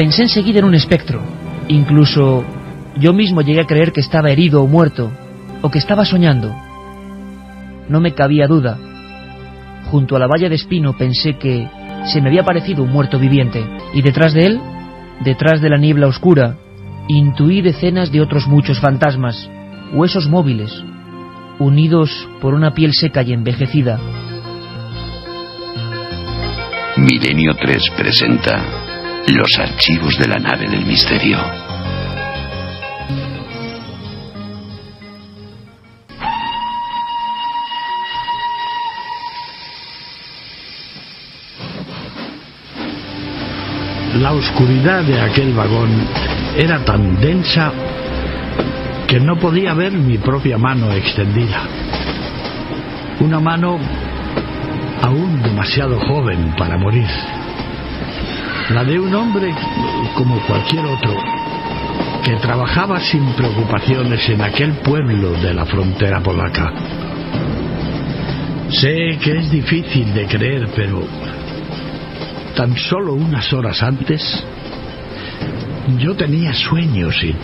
pensé enseguida en un espectro. Incluso yo mismo llegué a creer que estaba herido o muerto, o que estaba soñando. No me cabía duda. Junto a la valla de espino pensé que se me había parecido un muerto viviente, y detrás de él, detrás de la niebla oscura, intuí decenas de otros muchos fantasmas, huesos móviles, unidos por una piel seca y envejecida. Milenio 3 presenta Los archivos de la nave del misterio. La oscuridad de aquel vagón era tan densa que no podía ver mi propia mano extendida. Una mano aún demasiado joven para morir. La de un hombre como cualquier otro, que trabajaba sin preocupaciones en aquel pueblo de la frontera polaca. Sé que es difícil de creer, pero tan solo unas horas antes yo tenía sueños y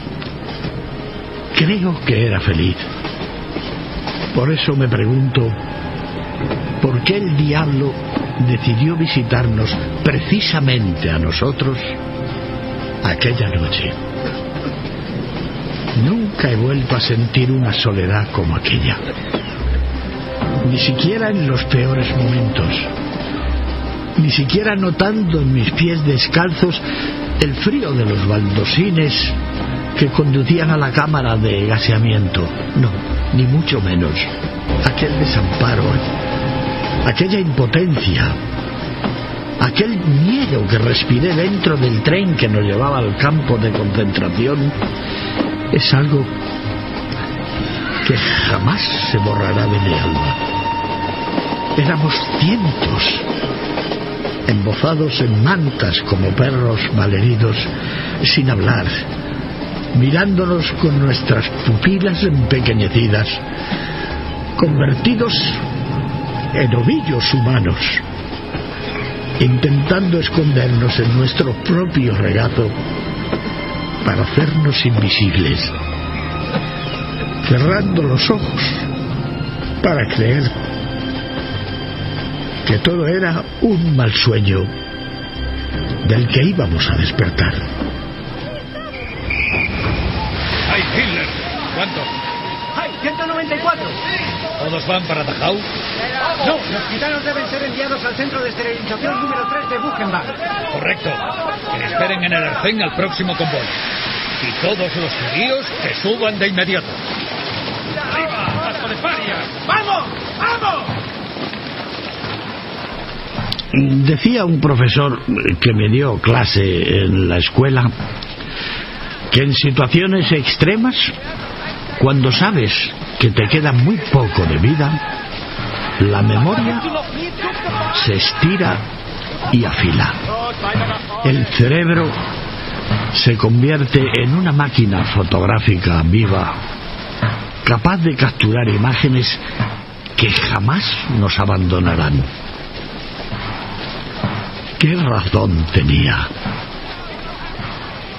creo que era feliz. Por eso me pregunto, ¿por qué el diablo decidió visitarnos precisamente a nosotros aquella noche? Nunca he vuelto a sentir una soledad como aquella, ni siquiera en los peores momentos, ni siquiera notando en mis pies descalzos el frío de los baldosines que conducían a la cámara de gaseamiento. No, ni mucho menos. Aquel desamparo, aquella impotencia, aquel miedo que respiré dentro del tren que nos llevaba al campo de concentración, es algo que jamás se borrará de mi alma. Éramos cientos, embozados en mantas como perros malheridos, sin hablar, mirándonos con nuestras pupilas empequeñecidas, convertidos en ovillos humanos, intentando escondernos en nuestro propio regazo para hacernos invisibles, cerrando los ojos para creer que todo era un mal sueño del que íbamos a despertar. ¡Ay, Hitler! ¿Cuántos? ¡Ay, 194! ¿Todos van para Dachau? No, los gitanos deben ser enviados al centro de esterilización número 3 de Buchenwald. Correcto. Que esperen en el arcén al próximo convoy. Y todos los judíos que suban de inmediato. ¡Arriba, asco de parias! ¡Vamos! ¡Vamos! Decía un profesor que me dio clase en la escuela que en situaciones extremas, cuando sabes que te queda muy poco de vida, la memoria se estira y afila. El cerebro se convierte en una máquina fotográfica viva, capaz de capturar imágenes que jamás nos abandonarán. ¿Qué razón tenía?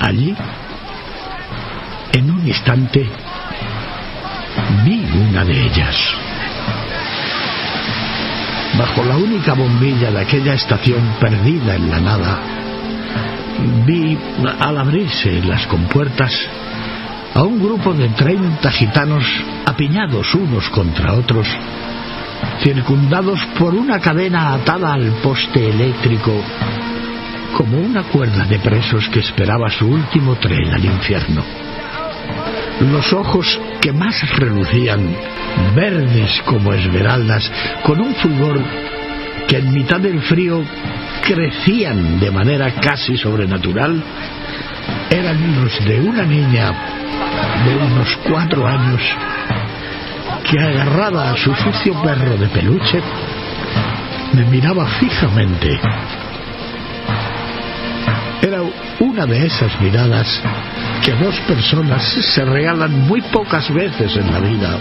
Allí, en un instante, vi una de ellas. Bajo la única bombilla de aquella estación perdida en la nada, vi, al abrirse las compuertas, a un grupo de 30 gitanos apiñados unos contra otros, circundados por una cadena atada al poste eléctrico, como una cuerda de presos que esperaba su último tren al infierno. Los ojos que más relucían, verdes como esmeraldas, con un fulgor que en mitad del frío crecían de manera casi sobrenatural, eran los de una niña de unos 4 años que, agarrada a su sucio perro de peluche, me miraba fijamente. Era una de esas miradas que 2 personas se regalan muy pocas veces en la vida.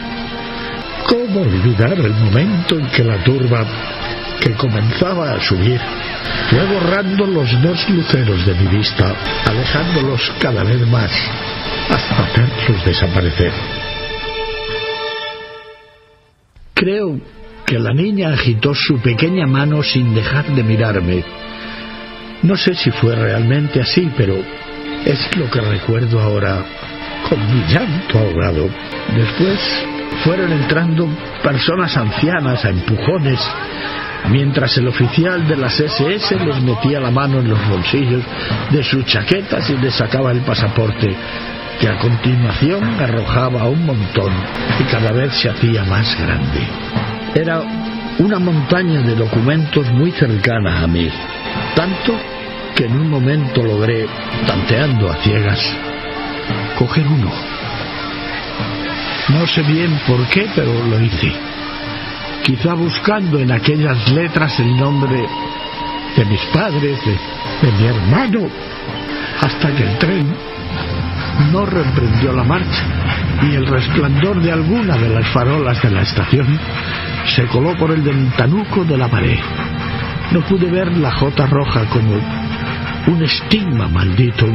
¿Cómo olvidar el momento en que la turba, que comenzaba a subir, Fue borrando los dos luceros de mi vista, alejándolos cada vez más, hasta hacerlos desaparecer. Creo que la niña agitó su pequeña mano sin dejar de mirarme. No sé si fue realmente así, pero es lo que recuerdo ahora, con mi llanto ahogado. Después fueron entrando personas ancianas a empujones, mientras el oficial de las SS les metía la mano en los bolsillos de sus chaquetas y les sacaba el pasaporte, que a continuación arrojaba un montón y cada vez se hacía más grande. Era una montaña de documentos muy cercana a mí, tanto que en un momento logré, tanteando a ciegas, coger uno. No sé bien por qué, pero lo hice. Quizá buscando en aquellas letras el nombre de mis padres, de mi hermano, hasta que el tren no reprendió la marcha y el resplandor de alguna de las farolas de la estación se coló por el ventanuco de la pared. No pude ver la J roja como un estigma maldito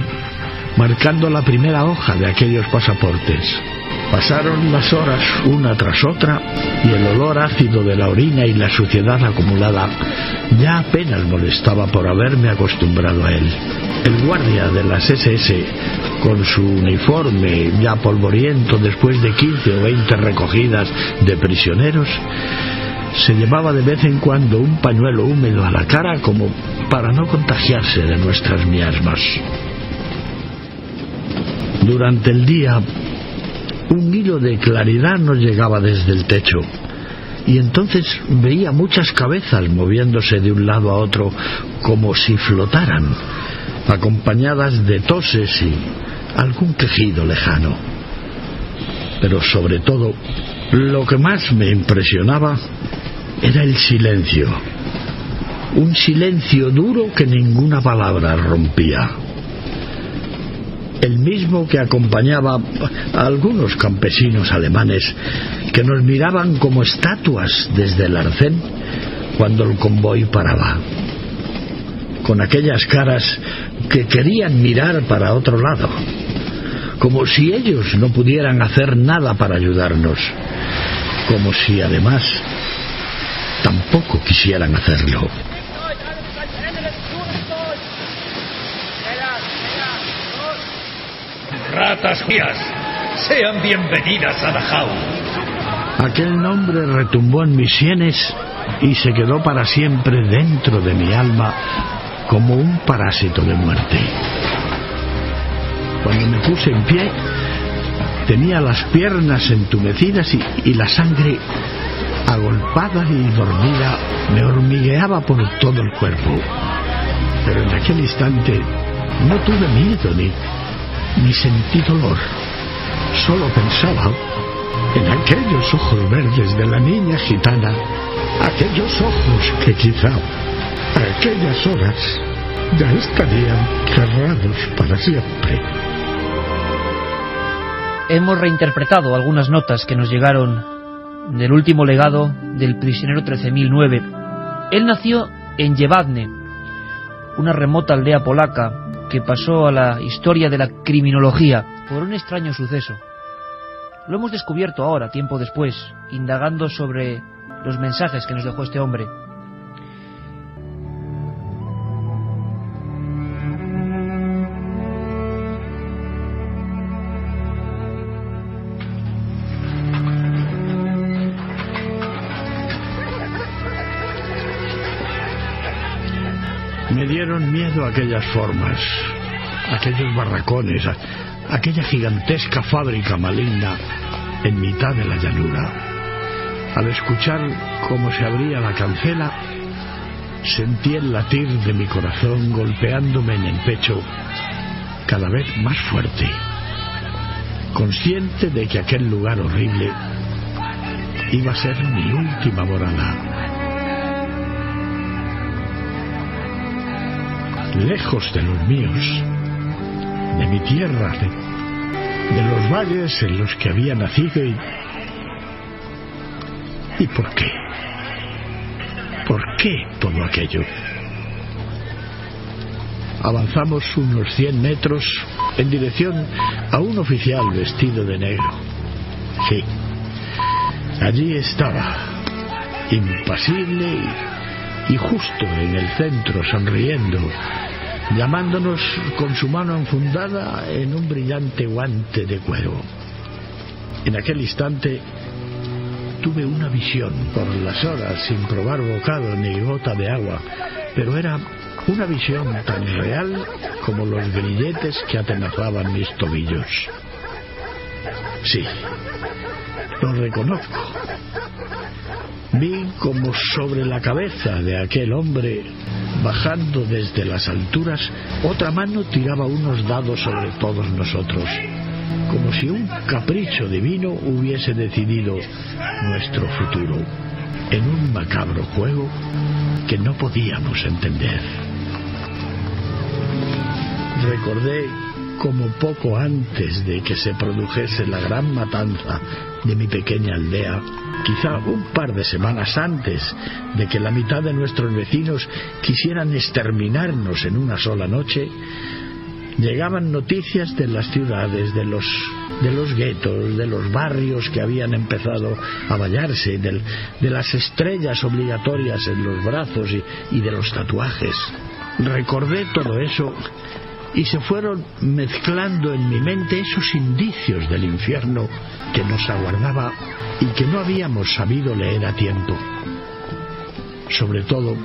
marcando la primera hoja de aquellos pasaportes. Pasaron las horas una tras otra y el olor ácido de la orina y la suciedad acumulada ya apenas molestaba por haberme acostumbrado a él. El guardia de las SS, con su uniforme ya polvoriento después de 15 o 20 recogidas de prisioneros, se llevaba de vez en cuando un pañuelo húmedo a la cara como para no contagiarse de nuestras miasmas. Durante el día, un hilo de claridad nos llegaba desde el techo, y entonces veía muchas cabezas moviéndose de un lado a otro como si flotaran, acompañadas de toses y algún quejido lejano. Pero sobre todo, lo que más me impresionaba era el silencio, un silencio duro que ninguna palabra rompía. El mismo que acompañaba a algunos campesinos alemanes que nos miraban como estatuas desde el arcén cuando el convoy paraba, con aquellas caras que querían mirar para otro lado, como si ellos no pudieran hacer nada para ayudarnos, como si además tampoco quisieran hacerlo. Ratas judías, sean bienvenidas a Dachau. Aquel nombre retumbó en mis sienes y se quedó para siempre dentro de mi alma como un parásito de muerte. Cuando me puse en pie, tenía las piernas entumecidas y la sangre, agolpada y dormida, me hormigueaba por todo el cuerpo. Pero en aquel instante no tuve miedo ni sentí dolor. Solo pensaba en aquellos ojos verdes de la niña gitana, aquellos ojos que quizá a aquellas horas ya estarían cerrados para siempre. Hemos reinterpretado algunas notas que nos llegaron del último legado del prisionero 13009. Él nació en Jebadne, una remota aldea polaca que pasó a la historia de la criminología por un extraño suceso. Lo hemos descubierto ahora, tiempo después, indagando sobre los mensajes que nos dejó este hombre. Me dieron miedo aquellas formas, aquellos barracones, aquella gigantesca fábrica maligna en mitad de la llanura. Al escuchar cómo se abría la cancela, sentí el latir de mi corazón golpeándome en el pecho cada vez más fuerte, consciente de que aquel lugar horrible iba a ser mi última morada. Lejos de los míos, de mi tierra, de los valles en los que había nacido. ¿Y por qué? ¿Por qué todo aquello? Avanzamos unos 100 metros en dirección a un oficial vestido de negro. Sí, allí estaba, impasible y justo en el centro, sonriendo, llamándonos con su mano enfundada en un brillante guante de cuero. En aquel instante tuve una visión por las horas sin probar bocado ni gota de agua, pero era una visión tan real como los grilletes que atenazaban mis tobillos. Sí, lo reconozco. Vi como sobre la cabeza de aquel hombre, bajando desde las alturas, otra mano tiraba unos dados sobre todos nosotros, como si un capricho divino hubiese decidido nuestro futuro, en un macabro juego que no podíamos entender. Recordé como poco antes de que se produjese la gran matanza de mi pequeña aldea, quizá un par de semanas antes de que la mitad de nuestros vecinos quisieran exterminarnos en una sola noche, llegaban noticias de las ciudades, de los guetos, de los barrios que habían empezado a vallarse, de las estrellas obligatorias en los brazos y de los tatuajes. Recordé todo eso y se fueron mezclando en mi mente esos indicios del infierno que nos aguardaba y que no habíamos sabido leer a tiempo. Sobre todo,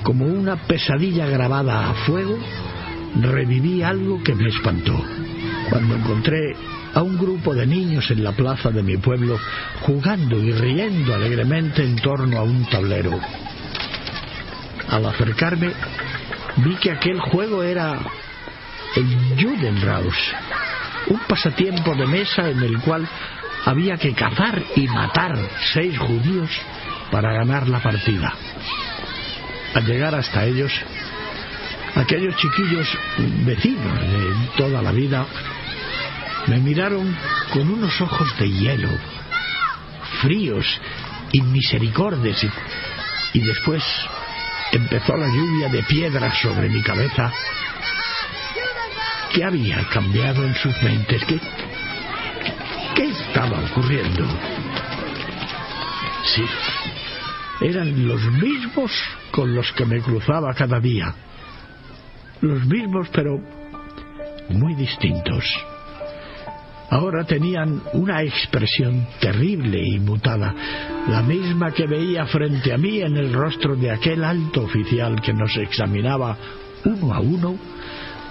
como una pesadilla grabada a fuego, reviví algo que me espantó cuando encontré a un grupo de niños en la plaza de mi pueblo jugando y riendo alegremente en torno a un tablero. Al acercarme, vi que aquel juego era el Judenraus, un pasatiempo de mesa en el cual había que cazar y matar 6 judíos para ganar la partida. Al llegar hasta ellos, aquellos chiquillos vecinos de toda la vida me miraron con unos ojos de hielo, fríos, inmisericordes, y después empezó la lluvia de piedras sobre mi cabeza. ¿Qué había cambiado en sus mentes? ¿Qué estaba ocurriendo? Sí, eran los mismos con los que me cruzaba cada día. Los mismos, pero muy distintos. Ahora tenían una expresión terrible y mutada, la misma que veía frente a mí en el rostro de aquel alto oficial que nos examinaba uno a uno,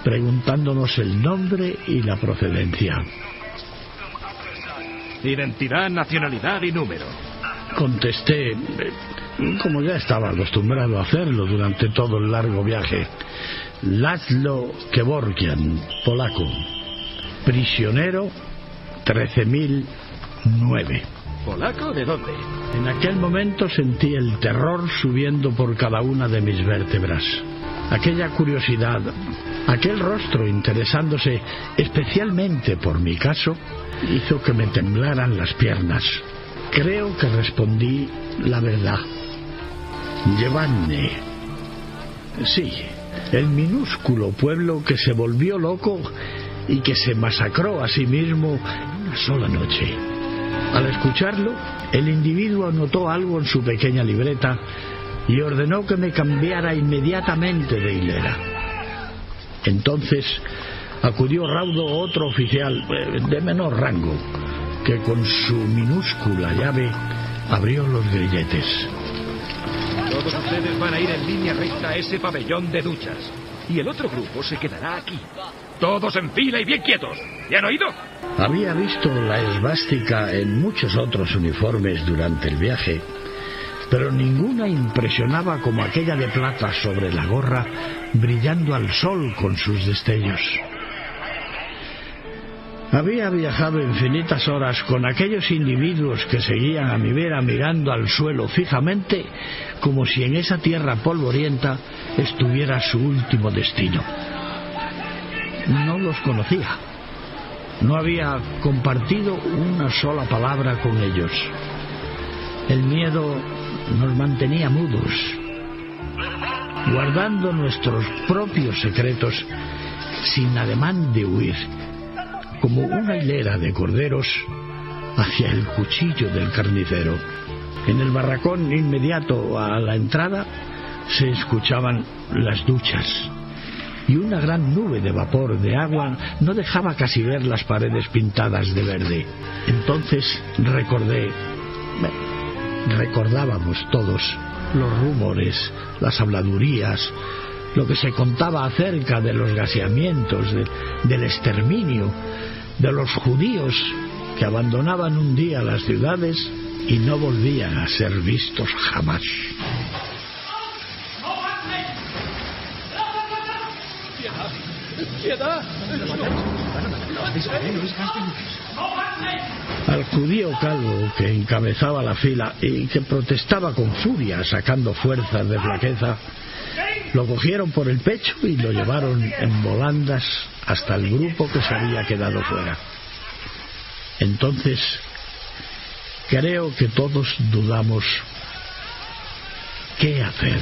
preguntándonos el nombre y la procedencia. Identidad, nacionalidad y número. Contesté, como ya estaba acostumbrado a hacerlo durante todo el largo viaje. Laszlo Kevorkian, polaco. Prisionero 13.009. ¿Polaco? ¿De dónde? En aquel momento sentí el terror subiendo por cada una de mis vértebras. Aquella curiosidad, aquel rostro interesándose especialmente por mi caso, hizo que me temblaran las piernas. Creo que respondí la verdad. Llevanne. Sí, el minúsculo pueblo que se volvió loco y que se masacró a sí mismo en una sola noche. Al escucharlo, el individuo anotó algo en su pequeña libreta y ordenó que me cambiara inmediatamente de hilera. Entonces acudió raudo otro oficial de menor rango, que con su minúscula llave abrió los grilletes. Todos ustedes van a ir en línea recta a ese pabellón de duchas. Y el otro grupo se quedará aquí. Todos en fila y bien quietos. ¿Ya han oído? Había visto la esvástica en muchos otros uniformes durante el viaje, pero ninguna impresionaba como aquella de plata sobre la gorra, brillando al sol con sus destellos. Había viajado infinitas horas con aquellos individuos que seguían a mi vera mirando al suelo fijamente, como si en esa tierra polvorienta estuviera su último destino. No los conocía. No había compartido una sola palabra con ellos. El miedo nos mantenía mudos. guardando nuestros propios secretos sin ademán de huir, como una hilera de corderos hacia el cuchillo del carnicero. En el barracón inmediato a la entrada se escuchaban las duchas, y una gran nube de vapor de agua no dejaba casi ver las paredes pintadas de verde. Entonces recordábamos todos los rumores, las habladurías, lo que se contaba acerca de los gaseamientos, del exterminio, de los judíos que abandonaban un día las ciudades y no volvían a ser vistos jamás. ¡Piedad! Al judío calvo que encabezaba la fila y que protestaba con furia sacando fuerzas de flaqueza, lo cogieron por el pecho y lo llevaron en volandas hasta el grupo que se había quedado fuera. Entonces creo que todos dudamos qué hacer.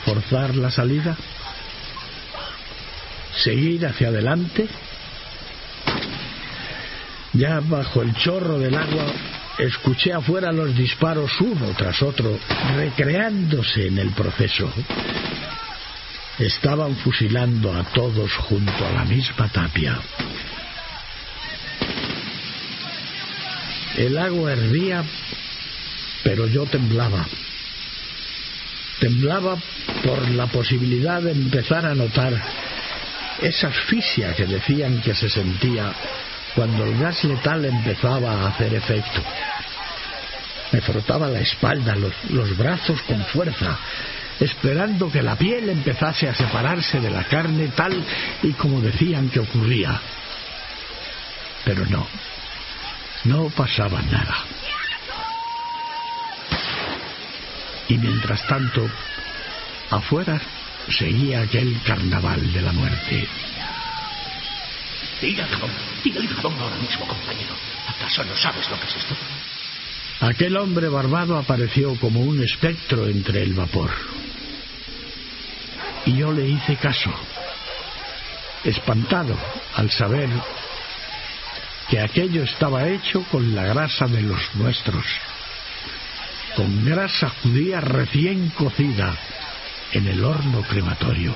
¿Forzar la salida? ¿Seguir hacia adelante? Ya bajo el chorro del agua escuché afuera los disparos uno tras otro, recreándose en el proceso. Estaban fusilando a todos junto a la misma tapia. El agua hervía, pero yo temblaba. Temblaba por la posibilidad de empezar a notar esa asfixia que decían que se sentía cuando el gas letal empezaba a hacer efecto. Me frotaba la espalda, los brazos con fuerza, esperando que la piel empezase a separarse de la carne tal y como decían que ocurría. Pero no pasaba nada. Y mientras tanto, afuera seguía aquel carnaval de la muerte. Tira el jabón ahora mismo, compañero. ¿Acaso no sabes lo que es esto? Aquel hombre barbado apareció como un espectro entre el vapor. Y yo le hice caso, espantado al saber que aquello estaba hecho con la grasa de los nuestros, con grasa judía recién cocida en el horno crematorio.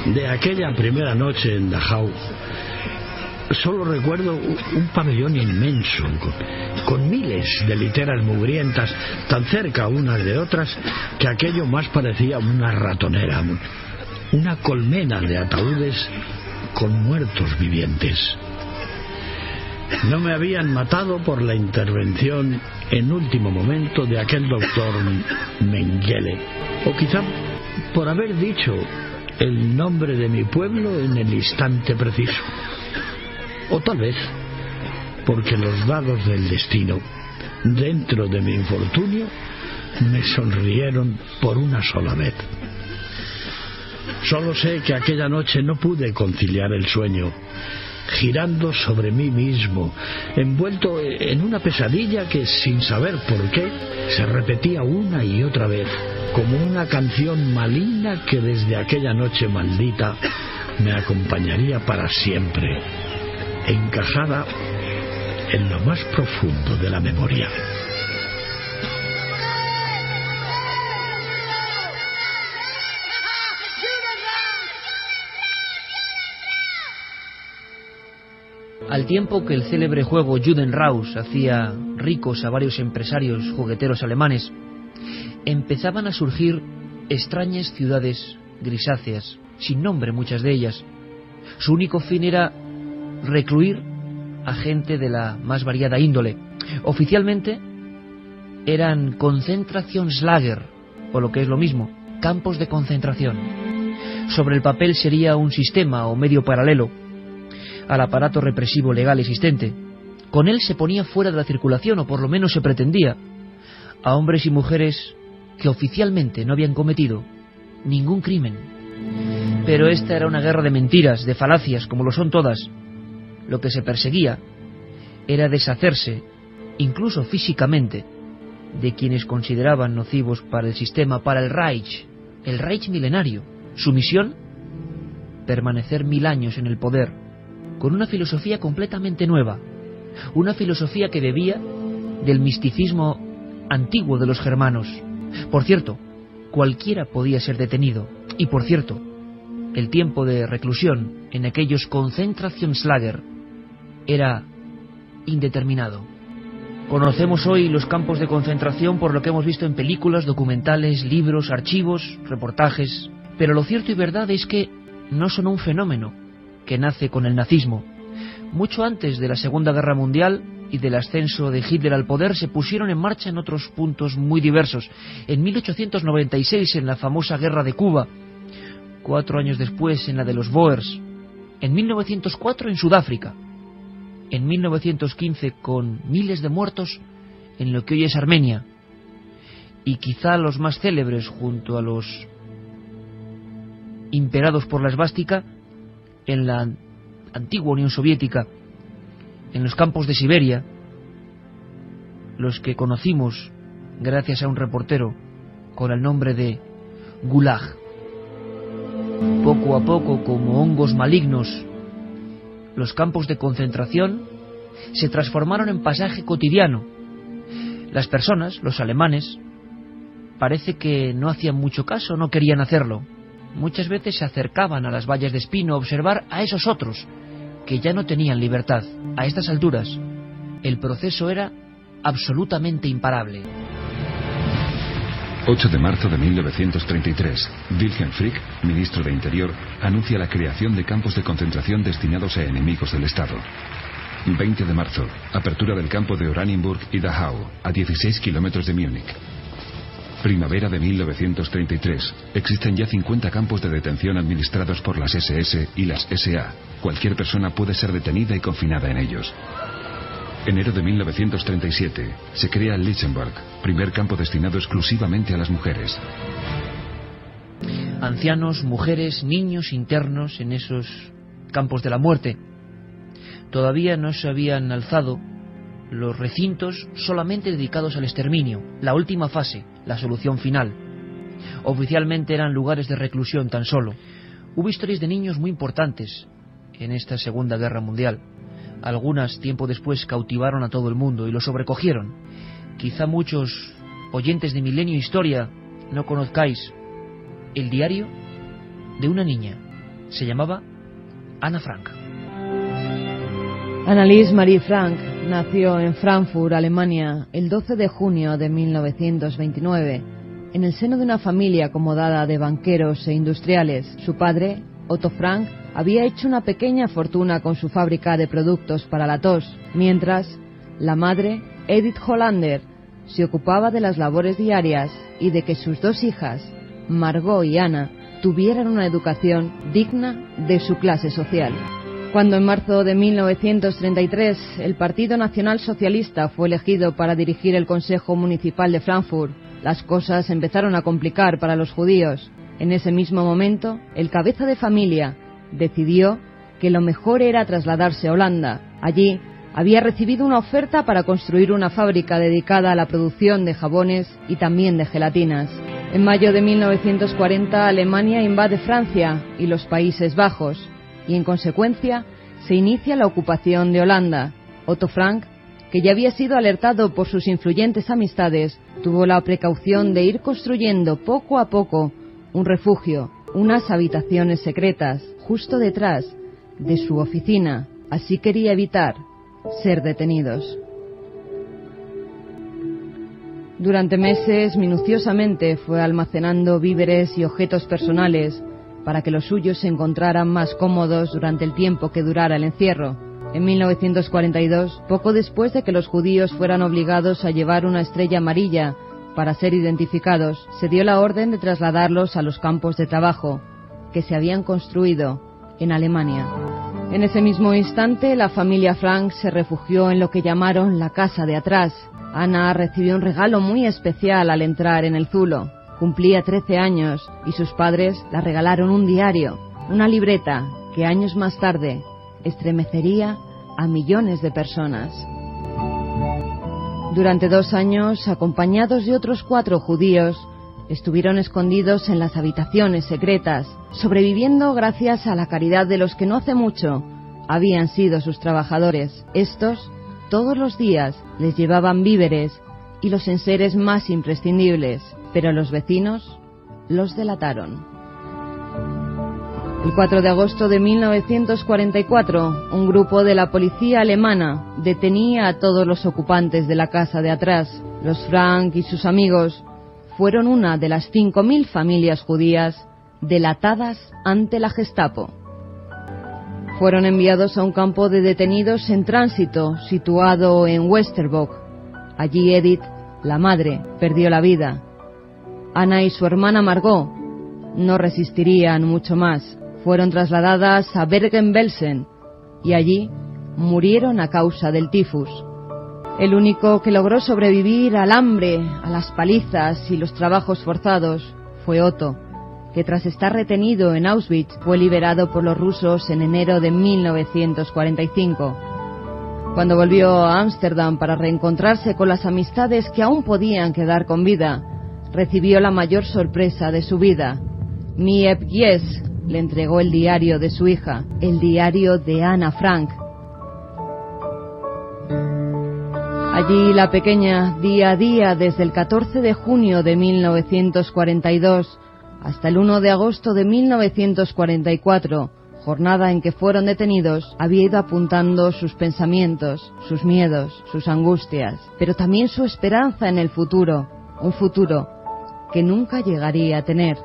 De aquella primera noche en Dachau solo recuerdo un pabellón inmenso con miles de literas mugrientas tan cerca unas de otras que aquello más parecía una ratonera, una colmena de ataúdes con muertos vivientes. No me habían matado por la intervención en último momento de aquel doctor Mengele, o quizá por haber dicho el nombre de mi pueblo en el instante preciso, o tal vez porque los dados del destino dentro de mi infortunio me sonrieron por una sola vez. Solo sé que aquella noche no pude conciliar el sueño, girando sobre mí mismo, envuelto en una pesadilla que, sin saber por qué, se repetía una y otra vez, como una canción maligna que desde aquella noche maldita me acompañaría para siempre, encajada en lo más profundo de la memoria. Al tiempo que el célebre juego Judenraus hacía ricos a varios empresarios jugueteros alemanes, empezaban a surgir extrañas ciudades grisáceas, sin nombre muchas de ellas. Su único fin era recluir a gente de la más variada índole. Oficialmente eran Konzentrationslager, o lo que es lo mismo, campos de concentración. Sobre el papel sería un sistema o medio paralelo al aparato represivo legal existente. Con él se ponía fuera de la circulación, o por lo menos se pretendía, a hombres y mujeres que oficialmente no habían cometido ningún crimen. Pero esta era una guerra de mentiras, de falacias, como lo son todas. Lo que se perseguía era deshacerse, incluso físicamente, de quienes consideraban nocivos para el sistema, para el Reich milenario. Su misión: permanecer 1000 años en el poder, con una filosofía completamente nueva, una filosofía que bebía del misticismo antiguo de los germanos. Por cierto, cualquiera podía ser detenido, y por cierto, el tiempo de reclusión en aquellos Konzentrationslager era indeterminado. Conocemos hoy los campos de concentración por lo que hemos visto en películas, documentales, libros, archivos, reportajes, pero lo cierto y verdad es que no son un fenómeno que nace con el nazismo. Mucho antes de la Segunda Guerra Mundial y del ascenso de Hitler al poder se pusieron en marcha en otros puntos muy diversos. En 1896 en la famosa Guerra de Cuba, 4 años después en la de los Boers, en 1904 en Sudáfrica, en 1915 con miles de muertos en lo que hoy es Armenia, y quizá los más célebres junto a los imperados por la esvástica en la antigua Unión Soviética, en los campos de Siberia, los que conocimos gracias a un reportero con el nombre de Gulag. Poco a poco, como hongos malignos, los campos de concentración se transformaron en pasaje cotidiano. Las personas, los alemanes, parece que no hacían mucho caso, no querían hacerlo. Muchas veces se acercaban a las vallas de espino a observar a esos otros que ya no tenían libertad. A estas alturas, el proceso era absolutamente imparable. 8 de marzo de 1933, Wilhelm Frick, ministro de Interior, anuncia la creación de campos de concentración destinados a enemigos del Estado. 20 de marzo, apertura del campo de Oranienburg y Dachau, a 16 kilómetros de Múnich. Primavera de 1933. Existen ya 50 campos de detención administrados por las SS y las SA. Cualquier persona puede ser detenida y confinada en ellos. Enero de 1937. Se crea Lichtenberg, primer campo destinado exclusivamente a las mujeres. Ancianos, mujeres, niños internos en esos campos de la muerte. Todavía no se habían alzado los recintos solamente dedicados al exterminio, la última fase, la solución final. Oficialmente eran lugares de reclusión tan solo. Hubo historias de niños muy importantes en esta Segunda Guerra Mundial. Algunas, tiempo después, cautivaron a todo el mundo y lo sobrecogieron. Quizá muchos oyentes de Milenio Historia no conozcáis el diario de una niña. Se llamaba Anna Frank. Anneliese Marie Frank nació en Frankfurt, Alemania, el 12 de junio de 1929, en el seno de una familia acomodada de banqueros e industriales. Su padre, Otto Frank, había hecho una pequeña fortuna con su fábrica de productos para la tos, mientras la madre, Edith Hollander, se ocupaba de las labores diarias y de que sus 2 hijas, Margot y Anna, tuvieran una educación digna de su clase social. Cuando en marzo de 1933 el Partido Nacional Socialista fue elegido para dirigir el Consejo Municipal de Frankfurt, las cosas empezaron a complicar para los judíos. En ese mismo momento, el cabeza de familia decidió que lo mejor era trasladarse a Holanda. Allí había recibido una oferta para construir una fábrica dedicada a la producción de jabones y también de gelatinas. En mayo de 1940 Alemania invade Francia y los Países Bajos, y en consecuencia se inicia la ocupación de Holanda. Otto Frank, que ya había sido alertado por sus influyentes amistades, tuvo la precaución de ir construyendo poco a poco un refugio, unas habitaciones secretas, justo detrás de su oficina. Así quería evitar ser detenidos. Durante meses, minuciosamente, fue almacenando víveres y objetos personales para que los suyos se encontraran más cómodos durante el tiempo que durara el encierro. En 1942, poco después de que los judíos fueran obligados a llevar una estrella amarilla para ser identificados, se dio la orden de trasladarlos a los campos de trabajo que se habían construido en Alemania. En ese mismo instante, la familia Frank se refugió en lo que llamaron la casa de atrás. Anna recibió un regalo muy especial al entrar en el zulo. Cumplía 13 años y sus padres la regalaron un diario, una libreta que años más tarde estremecería a millones de personas. Durante 2 años, acompañados de otros 4 judíos, estuvieron escondidos en las habitaciones secretas, sobreviviendo gracias a la caridad de los que no hace mucho habían sido sus trabajadores. Estos, todos los días, les llevaban víveres y los enseres más imprescindibles, pero los vecinos los delataron. El 4 de agosto de 1944, un grupo de la policía alemana detenía a todos los ocupantes de la casa de atrás. Los Frank y sus amigos fueron una de las 5.000 familias judías delatadas ante la Gestapo. Fueron enviados a un campo de detenidos en tránsito situado en Westerbork. Allí Edith, la madre, perdió la vida. Ana y su hermana Margot no resistirían mucho más. Fueron trasladadas a Bergen-Belsen y allí murieron a causa del tifus. El único que logró sobrevivir al hambre, a las palizas y los trabajos forzados fue Otto, que tras estar retenido en Auschwitz fue liberado por los rusos en enero de 1945. Cuando volvió a Ámsterdam para reencontrarse con las amistades que aún podían quedar con vida, recibió la mayor sorpresa de su vida. Miep Gies le entregó el diario de su hija, el diario de Ana Frank. Allí la pequeña, día a día, desde el 14 de junio de 1942 hasta el 1 de agosto de 1944, jornada en que fueron detenidos, había ido apuntando sus pensamientos, sus miedos, sus angustias, pero también su esperanza en el futuro, un futuro que nunca llegaría a tener.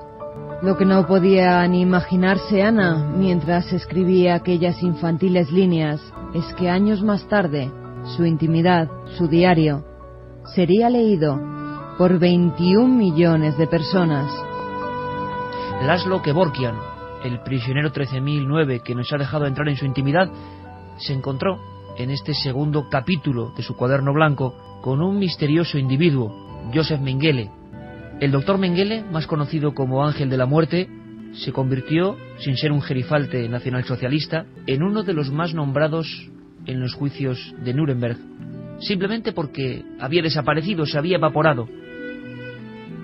Lo que no podía ni imaginarse Ana mientras escribía aquellas infantiles líneas es que años más tarde su intimidad, su diario, sería leído por 21 millones de personas. Laszlo Kevorkian, el prisionero 13.009 que nos ha dejado entrar en su intimidad, se encontró en este segundo capítulo de su cuaderno blanco con un misterioso individuo, Josef Mengele. El doctor Mengele, más conocido como Ángel de la Muerte, se convirtió, sin ser un gerifalte nacionalsocialista, en uno de los más nombrados en los juicios de Nuremberg, simplemente porque había desaparecido, se había evaporado,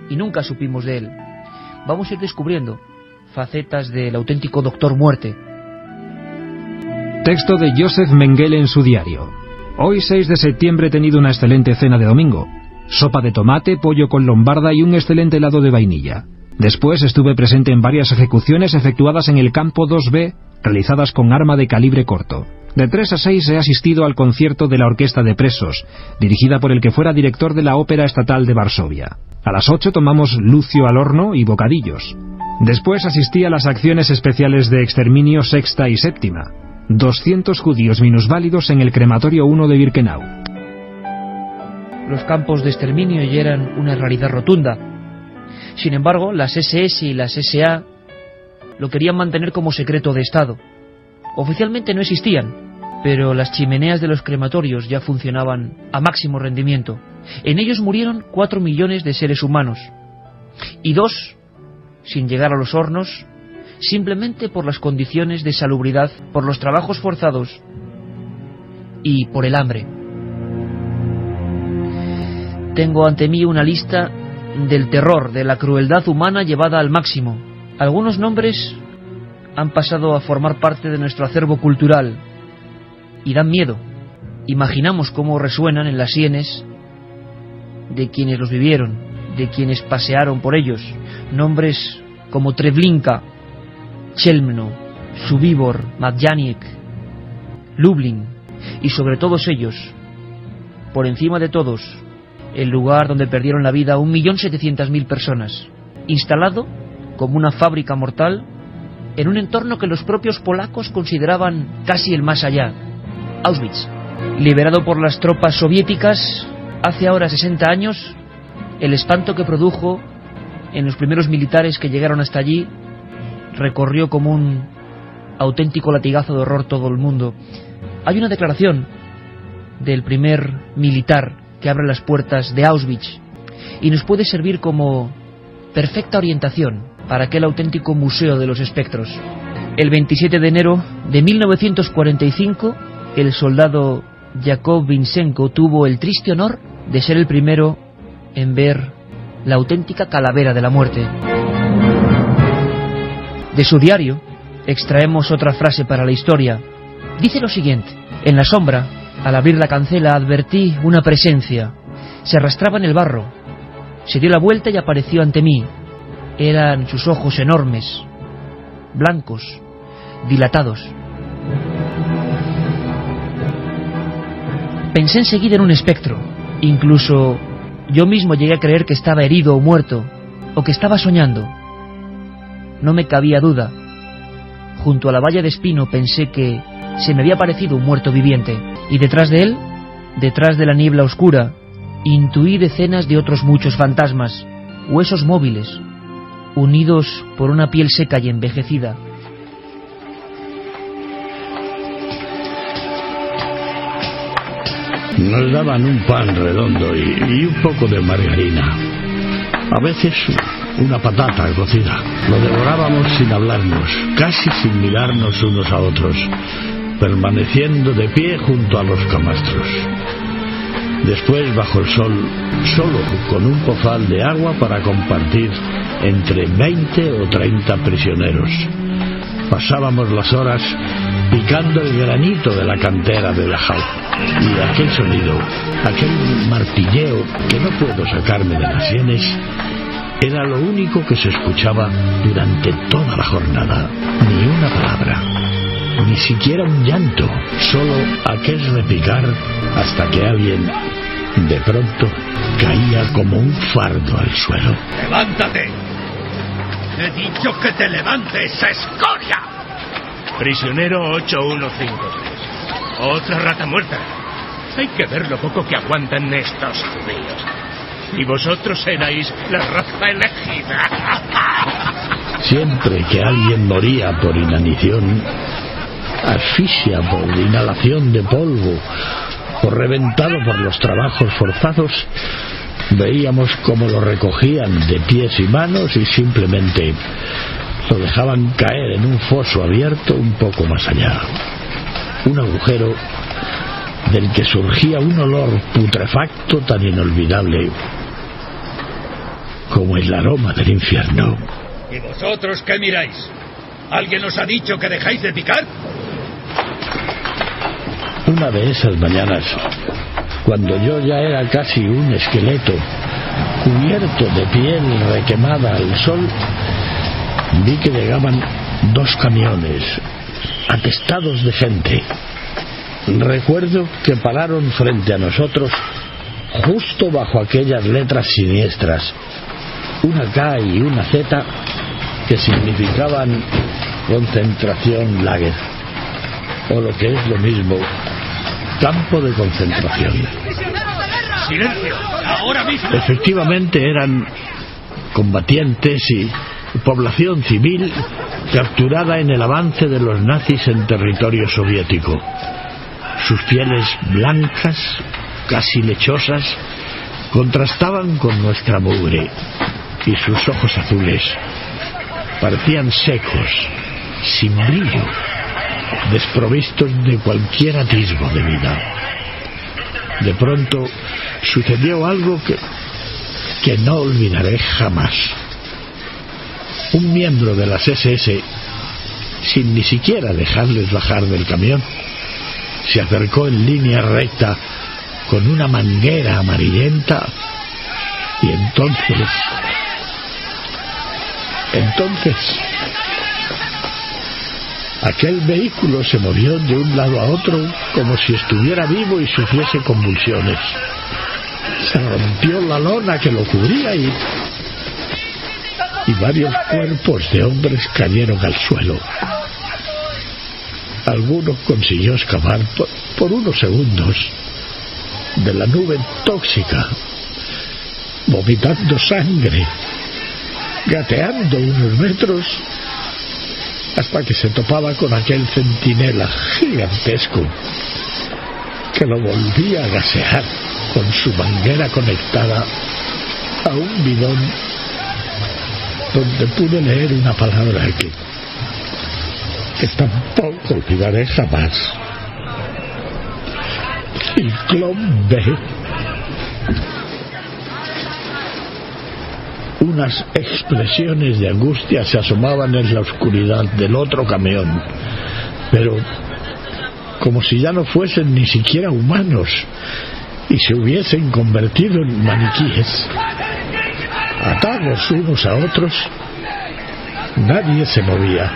y nunca supimos de él. Vamos a ir descubriendo facetas del auténtico Doctor Muerte. Texto de Josef Mengele en su diario. Hoy, 6 de septiembre, he tenido una excelente cena de domingo. Sopa de tomate, pollo con lombarda y un excelente helado de vainilla. Después estuve presente en varias ejecuciones efectuadas en el campo 2B, realizadas con arma de calibre corto. De 3 a 6 he asistido al concierto de la Orquesta de Presos, dirigida por el que fuera director de la Ópera Estatal de Varsovia. A las 8 tomamos lucio al horno y bocadillos. Después asistí a las acciones especiales de exterminio sexta y séptima. 200 judíos minusválidos en el crematorio 1 de Birkenau. Los campos de exterminio ya eran una realidad rotunda. Sin embargo, las SS y las SA lo querían mantener como secreto de Estado. Oficialmente no existían, pero las chimeneas de los crematorios ya funcionaban a máximo rendimiento. En ellos murieron 4 millones de seres humanos, y 2, sin llegar a los hornos, simplemente por las condiciones de salubridad, por los trabajos forzados y por el hambre. Tengo ante mí una lista del terror, de la crueldad humana llevada al máximo. Algunos nombres han pasado a formar parte de nuestro acervo cultural y dan miedo. Imaginamos cómo resuenan en las sienes de quienes los vivieron, de quienes pasearon por ellos. Nombres como Treblinka, Chelmno, Subibor, Madjaniec, Lublin, y sobre todos ellos, por encima de todos, el lugar donde perdieron la vida 1.700.000 personas, instalado como una fábrica mortal en un entorno que los propios polacos consideraban casi el más allá, Auschwitz. Liberado por las tropas soviéticas hace ahora 60 años, el espanto que produjo en los primeros militares que llegaron hasta allí recorrió como un auténtico latigazo de horror todo el mundo. Hay una declaración del primer militar que abre las puertas de Auschwitz y nos puede servir como perfecta orientación para aquel auténtico museo de los espectros. El 27 de enero de 1945, el soldado Yakov Vincenko tuvo el triste honor de ser el primero en ver la auténtica calavera de la muerte. De su diario extraemos otra frase para la historia. Dice lo siguiente: en la sombra, al abrir la cancela, advertí una presencia. Se arrastraba en el barro. Se dio la vuelta y apareció ante mí. Eran sus ojos enormes, blancos, dilatados. Pensé enseguida en un espectro. Incluso yo mismo llegué a creer que estaba herido o muerto, o que estaba soñando. No me cabía duda. Junto a la valla de espino pensé que se me había parecido un muerto viviente, y detrás de él, detrás de la niebla oscura, intuí decenas de otros muchos fantasmas, huesos móviles, unidos por una piel seca y envejecida. Nos daban un pan redondo y un poco de margarina. A veces una patata cocida. Lo devorábamos sin hablarnos, casi sin mirarnos unos a otros, permaneciendo de pie junto a los camastros. Después, bajo el sol, solo con un pozal de agua para compartir entre 20 o 30 prisioneros. Pasábamos las horas picando el granito de la cantera de Dachau. Y aquel sonido, aquel martilleo que no puedo sacarme de las sienes, era lo único que se escuchaba durante toda la jornada. Ni una palabra, ni siquiera un llanto, solo aquel repicar hasta que alguien, de pronto, caía como un fardo al suelo. ¡Levántate! ¡He dicho que te levantes, escoria! Prisionero 8153. Otra rata muerta. Hay que ver lo poco que aguantan estos judíos. Y vosotros erais la raza elegida. Siempre que alguien moría por inanición, asfixia por inhalación de polvo o reventado por los trabajos forzados, veíamos cómo lo recogían de pies y manos y simplemente lo dejaban caer en un foso abierto un poco más allá. Un agujero del que surgía un olor putrefacto tan inolvidable como el aroma del infierno. ¿Y vosotros qué miráis? ¿Alguien os ha dicho que dejáis de picar? Una de esas mañanas, cuando yo ya era casi un esqueleto, cubierto de piel requemada al sol, vi que llegaban 2 camiones, atestados de gente. Recuerdo que pararon frente a nosotros, justo bajo aquellas letras siniestras, una K y una Z, que significaban concentración lager, o lo que es lo mismo, campo de concentración. ¡Silencio! ¡Ahora mismo! Efectivamente eran combatientes y población civil capturada en el avance de los nazis en territorio soviético. Sus pieles blancas, casi lechosas, contrastaban con nuestra mugre, y sus ojos azules parecían secos, sin brillo, desprovistos de cualquier atisbo de vida. De pronto sucedió algo que no olvidaré jamás. Un miembro de las SS, sin ni siquiera dejarles bajar del camión, se acercó en línea recta con una manguera amarillenta y entonces aquel vehículo se movió de un lado a otro como si estuviera vivo y sufriese convulsiones. Se rompió la lona que lo cubría y varios cuerpos de hombres cayeron al suelo. Alguno consiguió escapar por unos segundos de la nube tóxica, vomitando sangre, gateando unos metros hasta que se topaba con aquel centinela gigantesco que lo volvía a gasear con su manguera conectada a un bidón donde pude leer una palabra que tampoco olvidaré jamás. Ciclón B. Unas expresiones de angustia se asomaban en la oscuridad del otro camión, pero como si ya no fuesen ni siquiera humanos y se hubiesen convertido en maniquíes. Atados unos a otros, nadie se movía.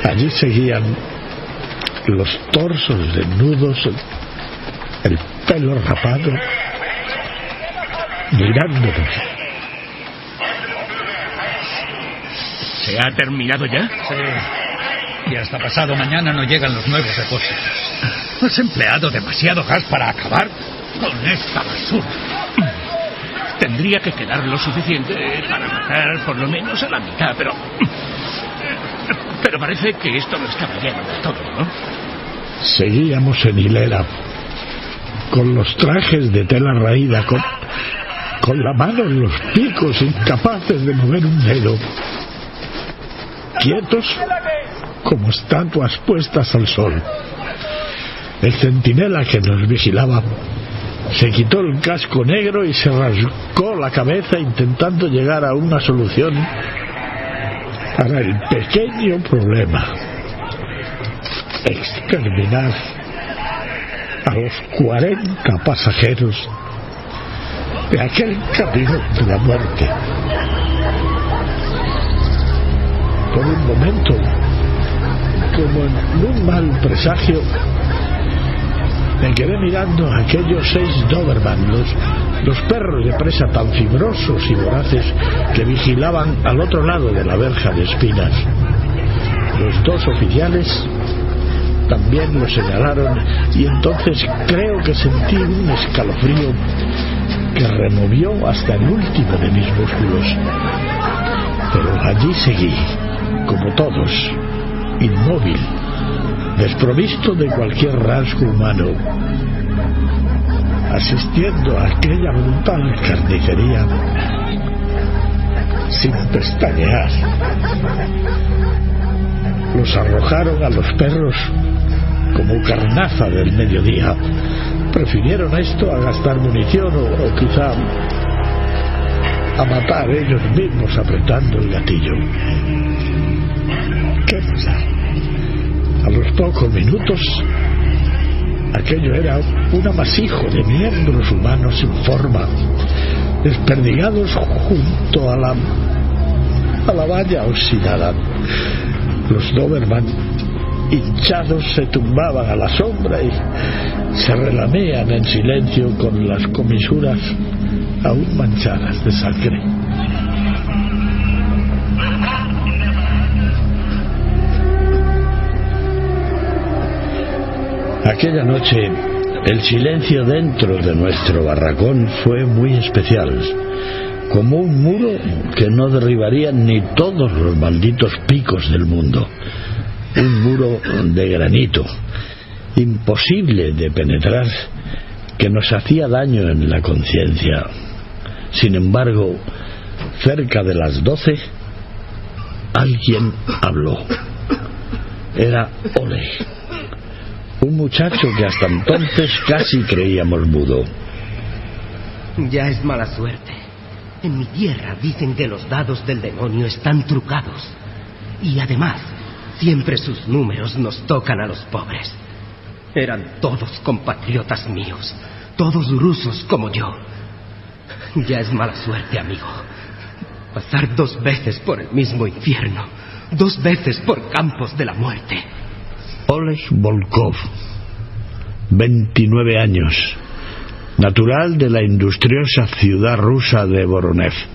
Allí seguían los torsos desnudos, el pelo rapado, mirándonos. ¿Se ha terminado ya? Sí. Y hasta pasado mañana no llegan los nuevos depósitos. ¿Has empleado demasiado gas para acabar con esta basura? Tendría que quedar lo suficiente para matar por lo menos a la mitad, pero parece que esto no estaba lleno de todo, ¿no? Seguíamos en hilera, con los trajes de tela raída, con la mano en los picos, incapaces de mover un dedo. Quietos como estatuas puestas al sol. El centinela que nos vigilaba se quitó el casco negro y se rascó la cabeza intentando llegar a una solución para el pequeño problema: exterminar a los 40 pasajeros de aquel camión de la muerte. Por un momento, como en un mal presagio, me quedé mirando a aquellos 6 Doberman, los perros de presa tan fibrosos y voraces que vigilaban al otro lado de la verja de espinas. Los 2 oficiales también lo señalaron y entonces creo que sentí un escalofrío que removió hasta el último de mis músculos. Pero allí seguí, como todos, inmóvil, desprovisto de cualquier rasgo humano, asistiendo a aquella brutal carnicería sin pestañear. Los arrojaron a los perros como carnaza del mediodía. Prefirieron esto a gastar munición o quizá a matar ellos mismos apretando el gatillo. ¿Qué pasa? A los pocos minutos, aquello era un amasijo de miembros humanos sin forma, desperdigados junto a la valla oxidada. Los Doberman, hinchados, se tumbaban a la sombra y se relamían en silencio con las comisuras aún manchadas de sangre. Aquella noche, el silencio dentro de nuestro barracón fue muy especial, como un muro que no derribarían ni todos los malditos picos del mundo. Un muro de granito, imposible de penetrar, que nos hacía daño en la conciencia. Sin embargo, cerca de las 12, alguien habló. Era Oleg, un muchacho que hasta entonces casi creíamos mudo. Ya es mala suerte. En mi tierra dicen que los dados del demonio están trucados. Y además, siempre sus números nos tocan a los pobres. Eran todos compatriotas míos, todos rusos como yo. Ya es mala suerte, amigo. Pasar 2 veces por el mismo infierno, 2 veces por campos de la muerte. Oleg Volkov, 29 años, natural de la industriosa ciudad rusa de Voronezh.